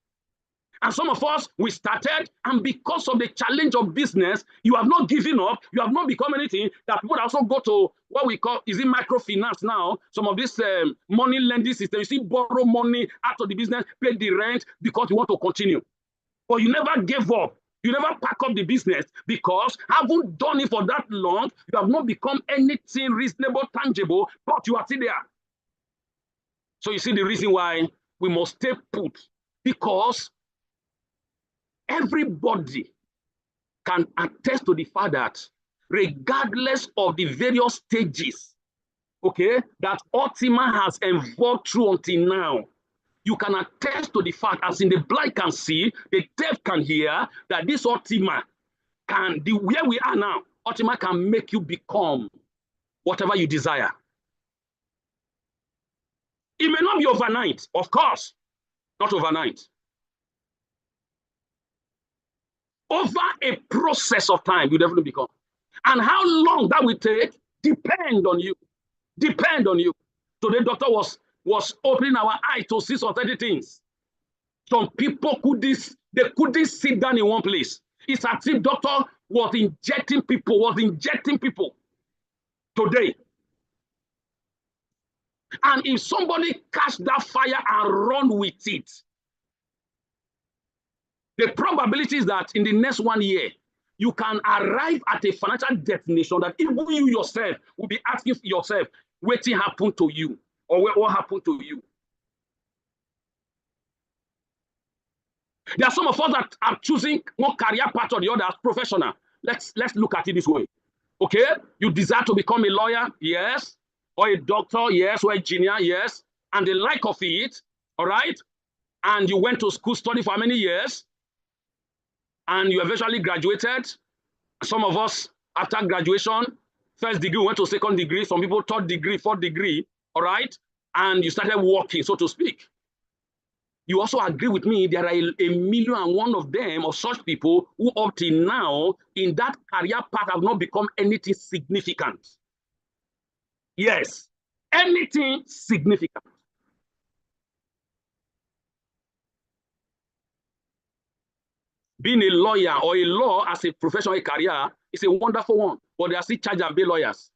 Speaker 1: And some of us, we started, and because of the challenge of business, you have not given up, you have not become anything, that people also go to what we call, is it microfinance now? Some of this money lending system, you see, borrow money out of the business, pay the rent because you want to continue. But you never gave up. You never pack up the business because haven't done it for that long, you have not become anything reasonable, tangible, but you are still there. So you see the reason why we must stay put, because everybody can attest to the fact that regardless of the various stages, okay, that Ultima has evolved through until now, you can attest to the fact, as in the blind can see, the deaf can hear, that this Ultima can, where we are now, Ultima can make you become whatever you desire. It may not be overnight, of course, not overnight. Over a process of time, you definitely become. And how long that will take, depend on you. Depend on you. Today, doctor was opening our eyes to see some 30 things. Some people couldn't sit down in one place. It's as if doctor was injecting people today. And if somebody catch that fire and run with it, the probability is that in the next 1 year, you can arrive at a financial destination that even you yourself will be asking yourself, what happened to you? Or what happened to you? There are some of us that are choosing one career path or the other as professional. Let's look at it this way. Okay? You desire to become a lawyer? Yes. Or a doctor? Yes. Or engineer? Yes. And the like of it. All right? and you went to school, study for how many years, and you eventually graduated. Some of us, after graduation, first degree, went to second degree, some people third degree, fourth degree, all right? And you started working, so to speak. You also agree with me, there are a million and one of them, of such people, who up till now, in that career path, have not become anything significant. Yes, anything significant. Being a lawyer or a law as a professional career is a wonderful one, but there are still charge and pay lawyers.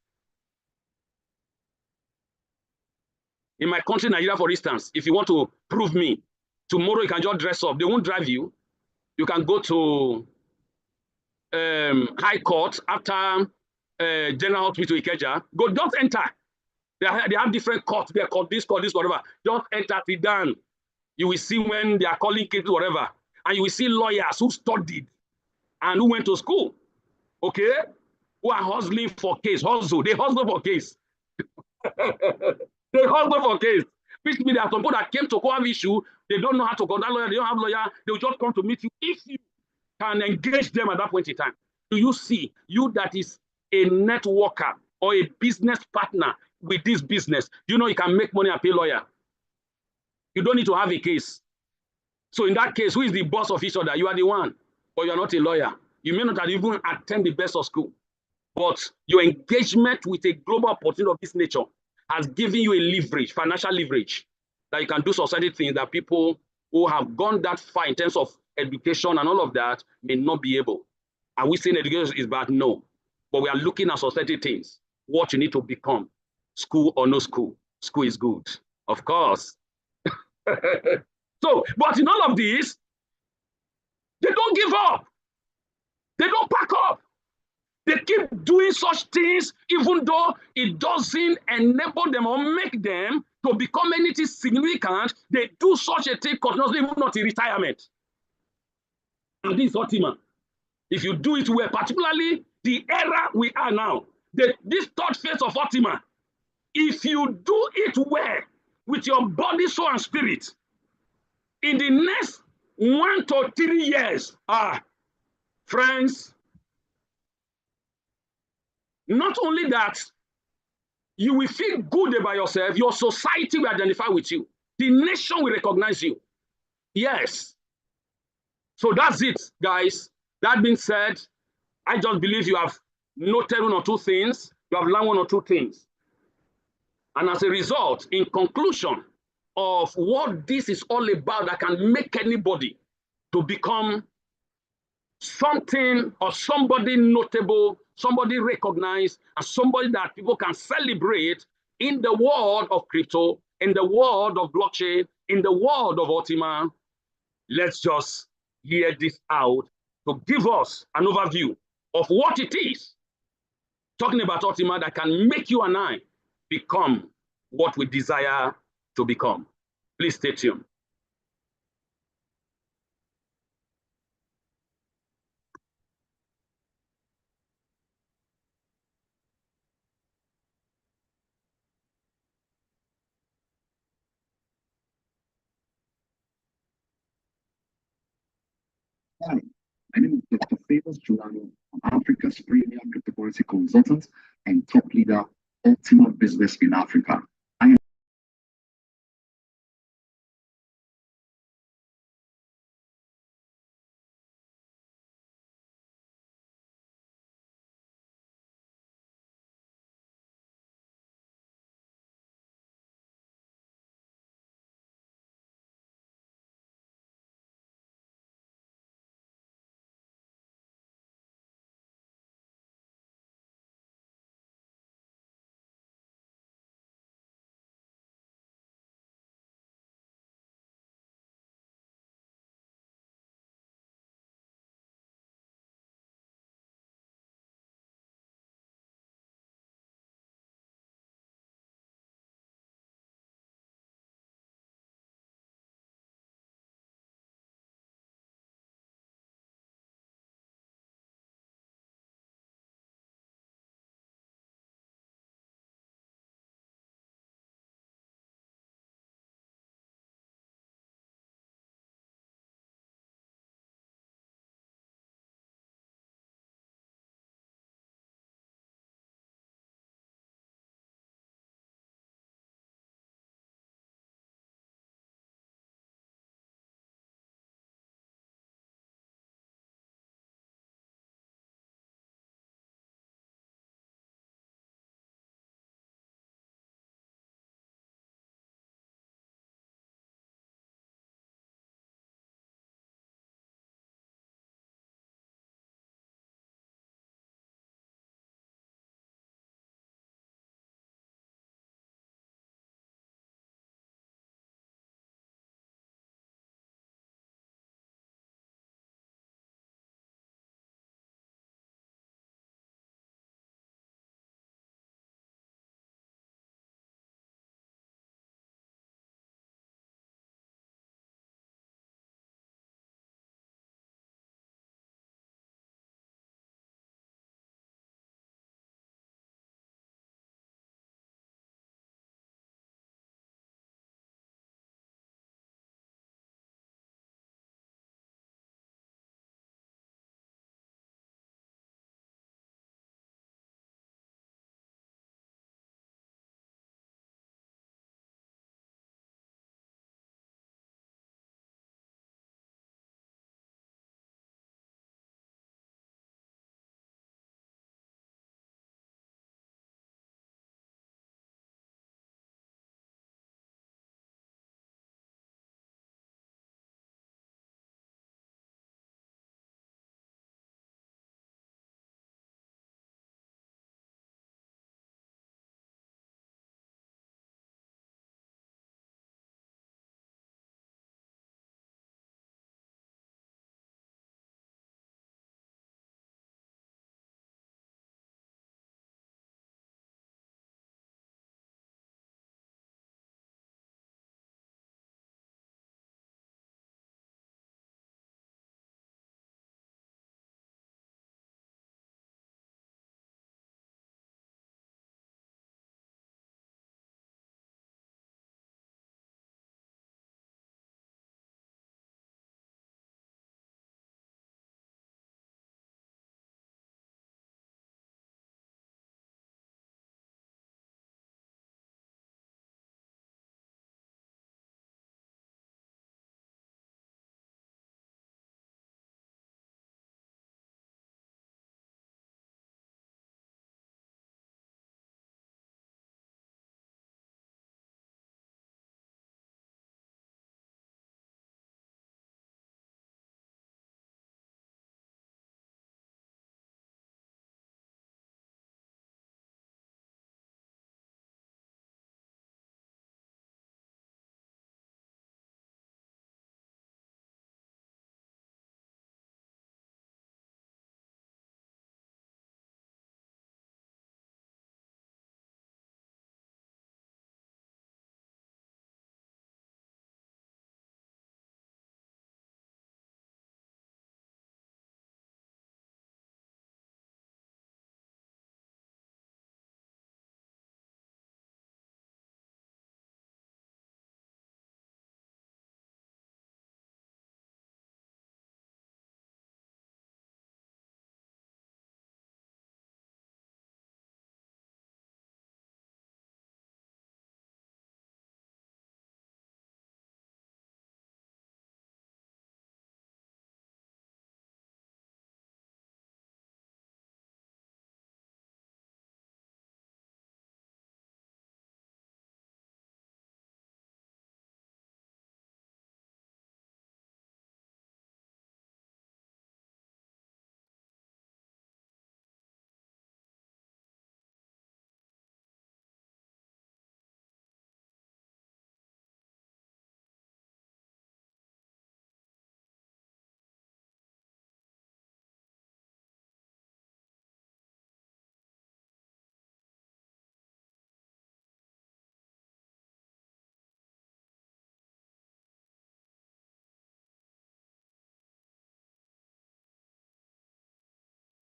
Speaker 1: In my country, Nigeria, for instance, if you want to prove me, tomorrow you can just dress up. They won't drive you. You can go to High Court after General Hospital Ikeja. Go, just enter. They have different courts. They call this, whatever. Just enter, sit down. You will see when they are calling cases, whatever. And you will see lawyers who studied and who went to school, okay, who are hustling for case. They hustle for case. They hustle for case. Which means there are some people that came to court issue, they don't know how to contact lawyer, they don't have lawyer, they'll just come to meet you. If you can engage them at that point in time, do you see, you that is a networker or a business partner with this business, you know you can make money and pay lawyer. You don't need to have a case. So in that case, who is the boss of each other? You are the one, but you're not a lawyer. You may not have even attend the best of school, but your engagement with a global opportunity of this nature has given you a leverage, financial leverage, that you can do society things that people who have gone that far in terms of education and all of that may not be able. Are we saying education is bad? No. But we are looking at society things, what you need to become, school or no school. School is good, of course. So, but in all of this, they don't give up. They don't pack up. They keep doing such things, even though it doesn't enable them or make them to become anything significant. They do such a thing continuously, even not in retirement. And this is Ultima. If you do it well, particularly the era we are now, this third phase of Ultima, if you do it well with your body, soul, and spirit, in the next 1 to 3 years, friends, not only that, you will feel good about yourself, your society will identify with you, the nation will recognize you. Yes. So that's it, guys. That being said, I just believe you have noted 1 or 2 things, you have learned 1 or 2 things. And as a result, in conclusion of what this is all about that can make anybody to become something or somebody notable, somebody recognized, and somebody that people can celebrate in the world of crypto, in the world of blockchain, in the world of Ultima, let's just hear this out to give us an overview of what it is, talking about Ultima, that can make you and I become what we desire to become. Please stay tuned.
Speaker 4: Hi, my name is Dr. Favor Sunano, Africa's premier cryptocurrency consultant and top leader, Ultima Business in Africa.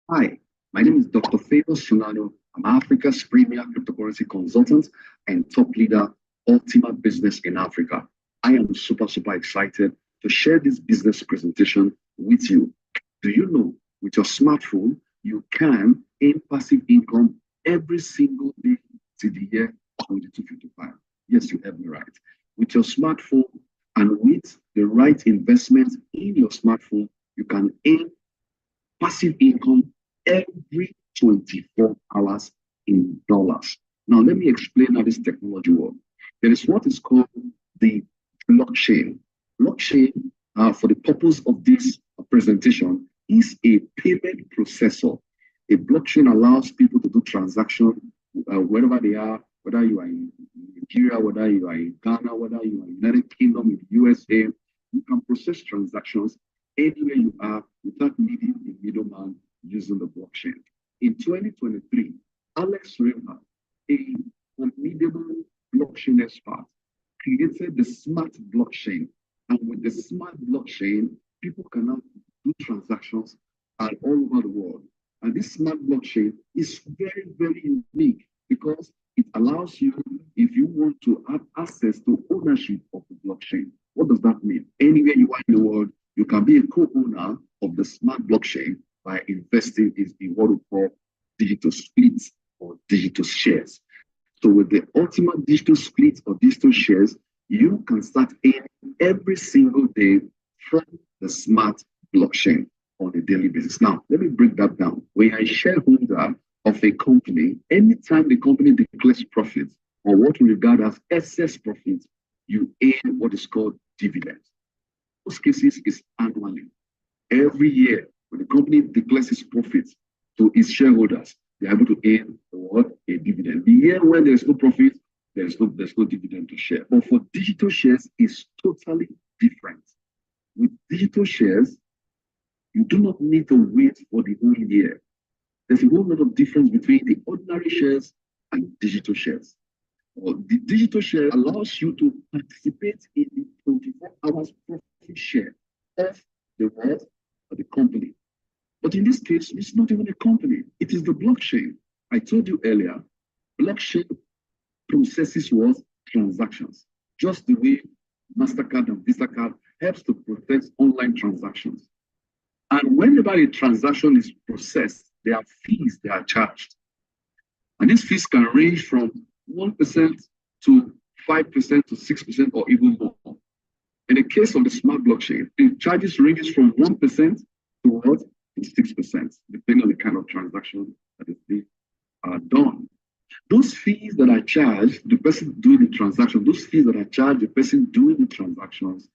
Speaker 4: Hi, my name is Dr. Favor Sunano. I'm Africa's premier cryptocurrency consultant and top leader, Ultima Business in Africa. I am super excited to share this business presentation with you. Do you know, with your smartphone, you can earn passive income every single day till the year 2255. Yes, you heard me right. With your smartphone and with the right investment in your smartphone, you can earn passive income every 24 hours in dollars. Now, let me explain how this technology works. There is what is called the blockchain. Blockchain, for the purpose of this presentation, is a payment processor. A blockchain allows people to do transactions wherever they are, whether you are in Nigeria, whether you are in Ghana, whether you are in the United Kingdom, in the USA. You can process transactions anywhere you are without needing a middleman using the blockchain. In 2023, Alex River, a formidable blockchain expert, created the smart blockchain. And with the smart blockchain, people can now do transactions all over the world. And this smart blockchain is very unique because it allows you, if you want to have access to ownership of the blockchain. What does that mean? Anywhere you are in the world, you can be a co-owner of the smart blockchain by investing in what we call digital splits or digital shares. So with the ultimate digital splits or digital shares, you can start earning every single day from the smart blockchain on a daily basis. Now, let me break that down. When you're a shareholder of a company, anytime the company declares profits or what we regard as excess profits, you earn what is called dividends. In most cases, it's annually. Every year, when the company declares its profits to its shareholders, they're able to earn what? A dividend. The year when there's no profit, there's no dividend to share. But for digital shares, it's totally different. With digital shares, you do not need to wait for the whole year. There's a whole lot of difference between the ordinary shares and digital shares. The digital share allows you to participate in the 24 hours profit share of the world or the company. But in this case, it's not even a company. It is the blockchain. I told you earlier, blockchain processes what? Transactions. Just the way MasterCard and Visa card helps to process online transactions. And whenever a transaction is processed, there are fees that are charged. And these fees can range from 1% to 5% to 6% or even more. In the case of the smart blockchain, the charges ranges from 1% to what? To 6%, depending on the kind of transaction that is being done. Those fees that are charged, the person doing the transaction, those fees that are charged, the person doing the transactions,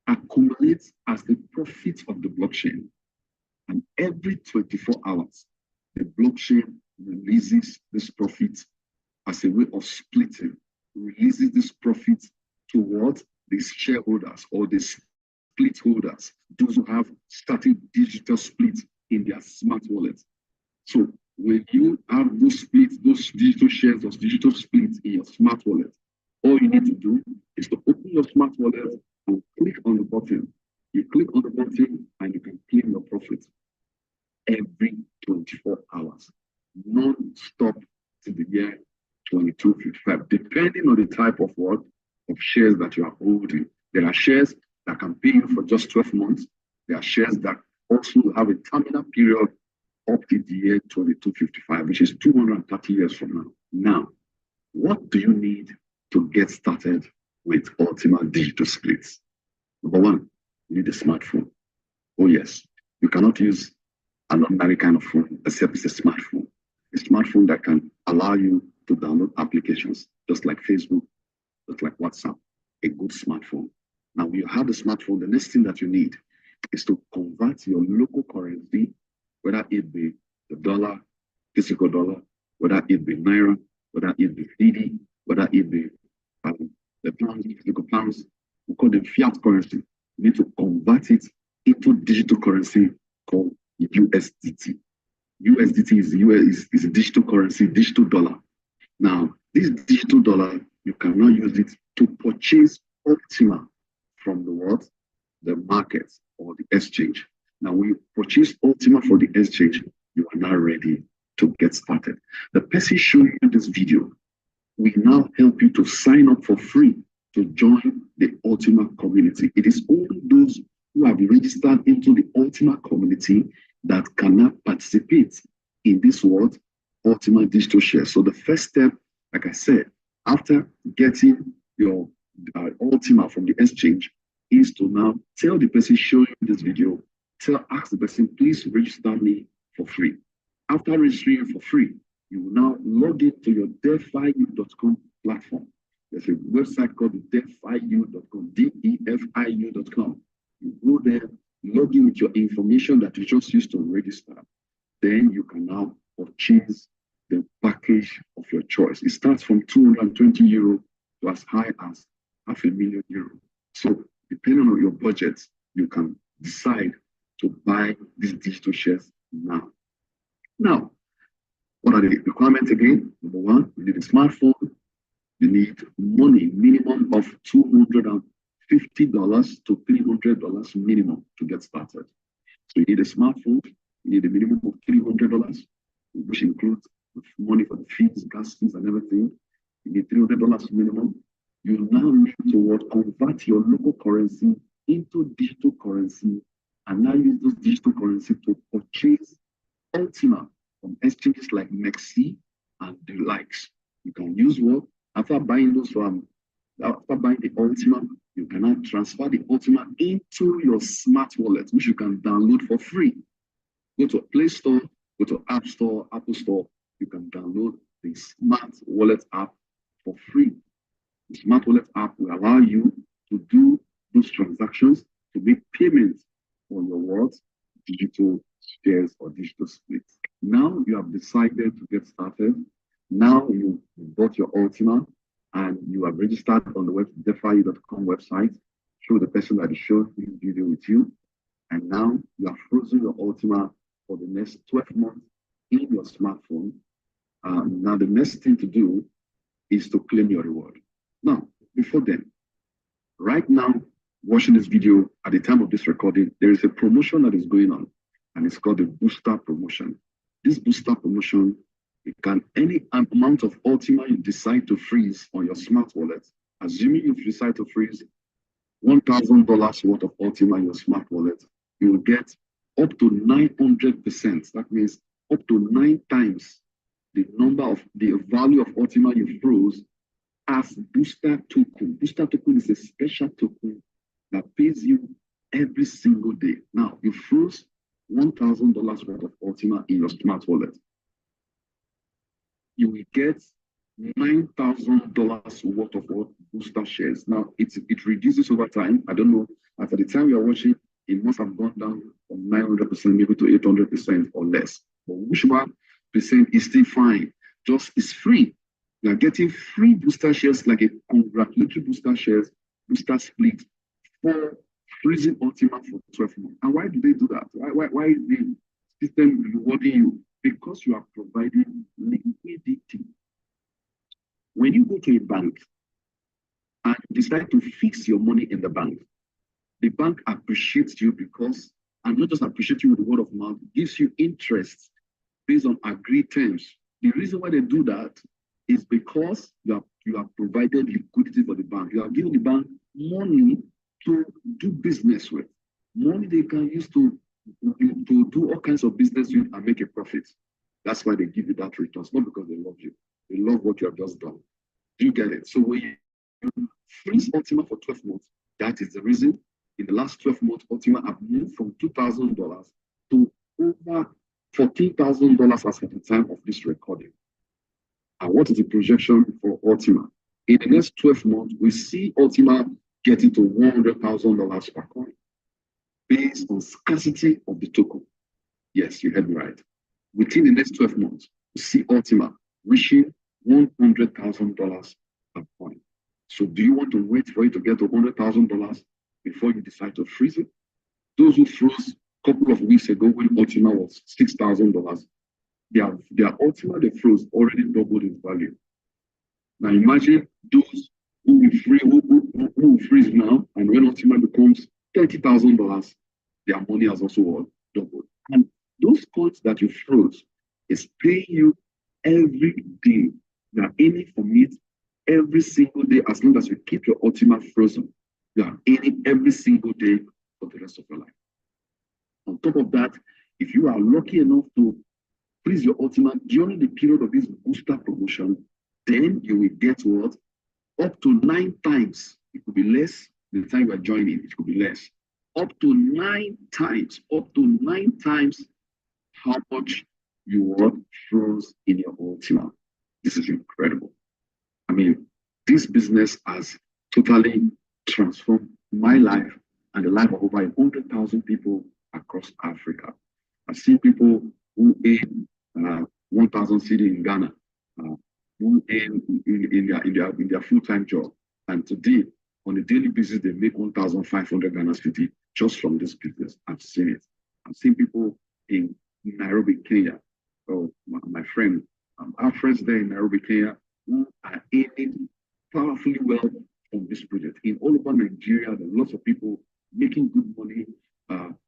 Speaker 4: accumulate as the profit of the blockchain. And every 24 hours, the blockchain releases this profit as a way of splitting, releases this profit towards these shareholders or the split holders, those who have started digital splits in their smart wallets. So when you have those splits, those digital shares, those digital splits in your smart wallet, all you need to do is to open your smart wallet and click on the button. You click on the button and you can claim your profit every 24 hours, non-stop to the year 2255, depending on the type of what of shares that you are holding. There are shares that can pay you for just 12 months. There are shares that also have a terminal period up to the year 2255, which is 230 years from now. Now, what do you need to get started with Ultima Digital Splits? Number one, you need a smartphone. Oh yes, you cannot use an ordinary kind of phone except it's a smartphone. A smartphone that can allow you to download applications, just like Facebook, just like WhatsApp, a good smartphone. Now, when you have the smartphone, the next thing that you need is to convert your local currency, whether it be the dollar, physical dollar, whether it be Naira, whether it be CD, whether it be the pounds, physical pounds, we call them fiat currency. You need to convert it into digital currency called USDT. USDT is a digital currency, digital dollar. Now, this digital dollar, you cannot use it to purchase Ultima from the what? The market or the exchange. Now, when you purchase Ultima for the exchange, you are now ready to get started. The person showing you this video will now help you to sign up for free to join the Ultima community. It is only those who have registered into the Ultima community that cannot participate in this world, Ultima Digital Shares. So the first step, like I said, after getting your Ultima from the exchange, is to now tell the person showing this video, ask the person, please register me for free. After registering for free, you will now log into your defiu.com platform. There's a website called defiu.com, defiu.com. You go there, log in with your information that you just used to register. Then you can now purchase the package of your choice. It starts from 220 euro to as high as €500,000. So depending on your budget, you can decide to buy these digital shares now. Now, what are the requirements again? Number one, you need a smartphone. You need money, minimum of $250 to $300 minimum to get started. So you need a smartphone. You need a minimum of $300, which includes money for the fees, gas fees, and everything. You need $300 minimum. You now need to convert your local currency into digital currency, and now use those digital currency to purchase Ultima from exchanges like Mexi and the likes. You can use what? After buying those after buying the Ultima, you can now transfer the Ultima into your smart wallet, which you can download for free. Go to Play Store, go to App Store, Apple Store. You can download the Smart Wallet app for free. The Smart Wallet app will allow you to do those transactions, to make payments on your wallets, digital shares or digital splits. Now you have decided to get started. Now you bought your Ultima and you have registered on the defiu.com website through the person that showed this video with you. And now you are frozen your Ultima for the next 12 months in your smartphone. Now the next thing to do is to claim your reward. Now, before then, right now, watching this video at the time of this recording, there is a promotion that is going on, and it's called the Booster Promotion. This Booster Promotion, any amount of Ultima you decide to freeze on your smart wallet, assuming you decide to freeze $1,000 worth of Ultima in your smart wallet, you will get up to 900%. That means up to 9 times the value of Ultima you froze as Booster Token. Booster Token is a special token that pays you every single day. Now, you froze $1,000 worth of Ultima in your smart wallet. You will get $9,000 worth of booster shares. Now, it reduces over time. I don't know. At the time you are watching, it must have gone down from 900% maybe to 800% or less. But whichever percent is still fine. Just it's free. You are getting free booster shares, like a congratulatory booster shares, booster split for freezing Ultima for 12 months. And why do they do that? Why is the system rewarding you? Because you are providing liquidity. When you go to a bank and decide to fix your money in the bank appreciates you because, and not just appreciate you with word of mouth, gives you interest based on agreed terms. The reason why they do that is because you have provided liquidity for the bank. You have given the bank money to do business with, money they can use to do all kinds of business with and make a profit. That's why they give you that return. It's not because they love you. They love what you have just done. Do you get it? So when you freeze Ultima for 12 months, that is the reason. In the last 12 months, Ultima have moved from $2,000 to over $14,000 as at the time of this recording. And what is the projection for Ultima? In the next 12 months, we see Ultima getting to $100,000 per coin based on scarcity of the token. Yes, you heard me right. Within the next 12 months, we see Ultima reaching $100,000 per coin. So do you want to wait for it to get to $100,000 before you decide to freeze it? Those who froze a couple of weeks ago when Ultima was $6,000, their Ultima they froze already doubled its value. Now imagine those who will freeze now, and when Ultima becomes $30,000, their money has also doubled. And Those coins that you froze is paying you every day. You are aiming for it every single day. As long as you keep your Ultima frozen, you are aiming every single day for the rest of your life. On top of that, if you are lucky enough to freeze your Ultima during the period of this booster promotion, then you will get what? Up to 9 times. It could be less the time you are joining, it could be less. Up to 9 times, how much you were froze in your Ultima. This is incredible. I mean, this business has totally transformed my life and the life of over 100,000 people across Africa. I've seen people who earn 1,000 cedi in Ghana, who earn in their full-time job. And today, on a daily basis, they make 1,500 Ghana cedi just from this business. I've seen it. I've seen people in Nairobi, Kenya. Oh, my friend, our friends there in Nairobi, Kenya, who are earning powerfully well from this project. In all over Nigeria, there are lots of people making good money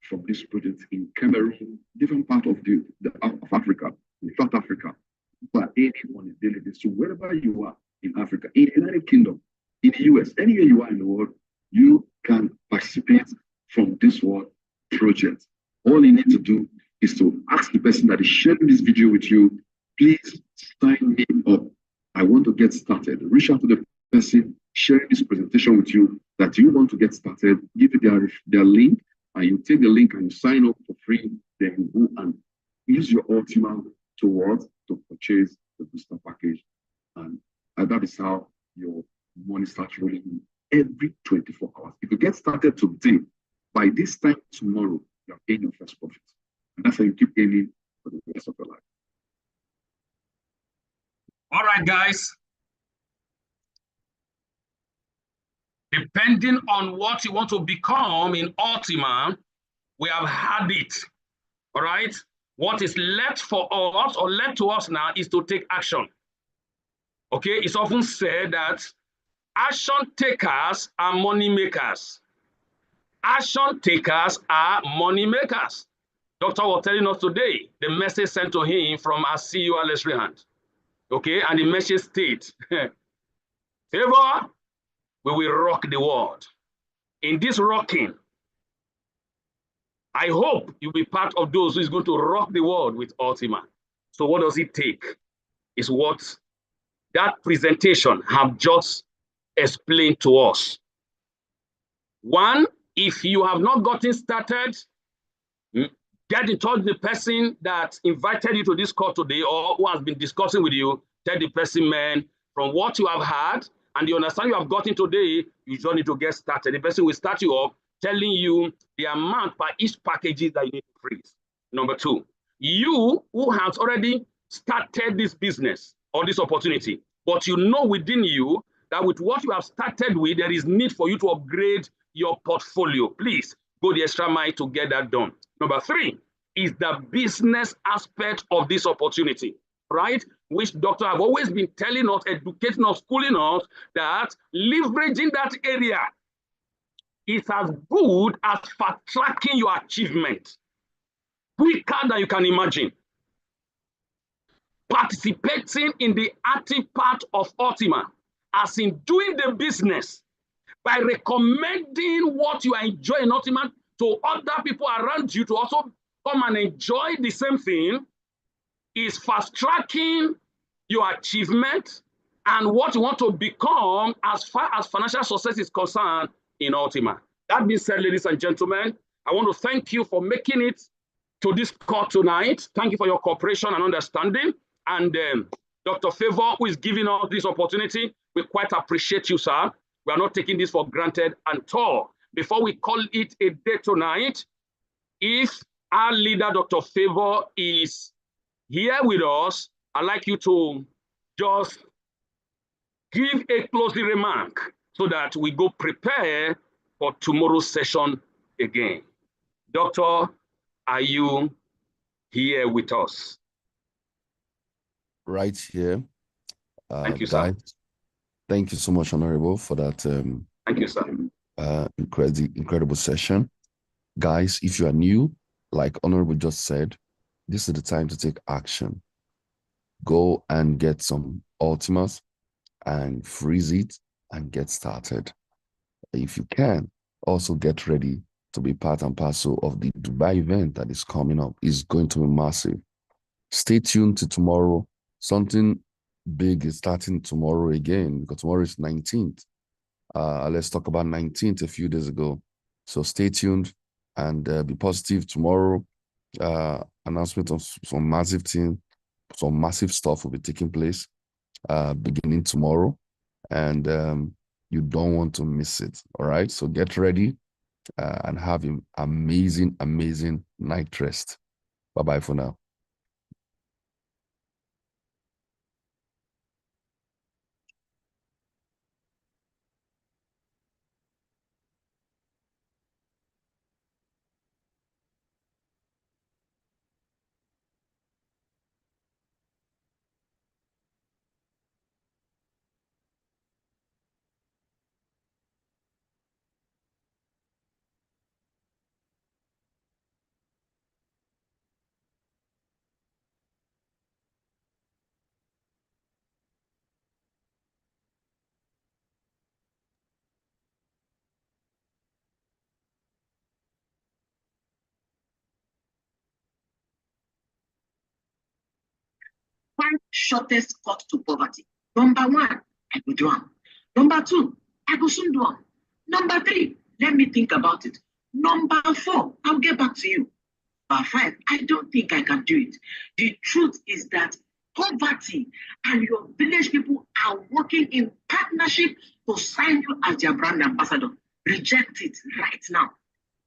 Speaker 4: from this project. In Cameroon, different part of of Africa, in South Africa, people are earning on a daily basis. So wherever you are in Africa, in the United Kingdom, in the US, anywhere you are in the world, you can participate from this world project. All you need to do is to ask the person that is sharing this video with you, please sign me up. I want to get started. Reach out to the person sharing this presentation with you that you want to get started. Give it their link, and you take the link and you sign up for free. Then you go and use your Ultima to purchase the booster package. And that is how your money starts rolling in every 24 hours. If you get started today, by this time tomorrow, you are paying your first profit. And that's how you keep gaining for the rest of your life.
Speaker 1: All right, guys. Depending on what you want to become in Ultima, we have had it. All right. What is left for us or left to us now is to take action. Okay. It's often said that action takers are money makers. Action takers are money makers. Doctor was telling us today the message sent to him from our CEO, Alex Rehand. Okay, and the message states, Favor, we will rock the world. In this rocking, I hope you'll be part of those who is going to rock the world with Ultima. So what does it take? Is what that presentation have just explained to us. One, if you have not gotten started, get in touch with the person that invited you to this call today or who has been discussing with you. Tell the person, man, from what you have had and the understanding you have gotten today, you just need to get started. The person will start you up telling you the amount per each packages that you need to freeze. Number 2, you who has already started this business or this opportunity, but you know within you that with what you have started with, there is need for you to upgrade your portfolio. Please go the extra mile to get that done. Number 3 is the business aspect of this opportunity, right? Which doctor have always been telling us, educating us, schooling us, that leveraging that area is as good as fast-tracking your achievement, quicker than you can imagine. Participating in the active part of Ultima, as in doing the business, by recommending what you are enjoying in Ultima to other people around you to also come and enjoy the same thing, is fast-tracking your achievement and what you want to become as far as financial success is concerned in Ultima. That being said, ladies and gentlemen, I want to thank you for making it to this call tonight. Thank you for your cooperation and understanding. And Dr. Favor, who is giving us this opportunity, we quite appreciate you, sir. We are not taking this for granted at all. Before we call it a day tonight, if our leader, Dr. Favor, is here with us, I'd like you to just give a closing remark so that we go prepare for tomorrow's session again. Doctor, are you here with us?
Speaker 5: Right here.
Speaker 1: Thank you, sir.
Speaker 5: Thank you so much, Honorable, for that
Speaker 1: thank you, sir.
Speaker 5: Incredible session. Guys, if you are new, like Honorable just said, this is the time to take action. Go and get some Ultimas and freeze it and get started. If you can, also get ready to be part and parcel of the Dubai event that is coming up. It's going to be massive. Stay tuned to tomorrow. Something big is starting tomorrow again, because tomorrow is 19th. Let's talk about 19th a few days ago. So stay tuned and be positive tomorrow. Announcement of some massive stuff will be taking place beginning tomorrow. And you don't want to miss it. All right. So get ready and have an amazing, amazing night rest. Bye-bye for now.
Speaker 6: Find shortest cut to poverty. Number one, I will do it. Number two, I will soon do it. Number three, let me think about it. Number four, I'll get back to you. Number five, I don't think I can do it. The truth is that poverty and your village people are working in partnership to sign you as their brand ambassador. Reject it right now.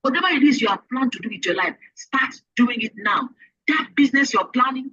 Speaker 6: Whatever it is you have planned to do with your life, start doing it now. That business you're planning,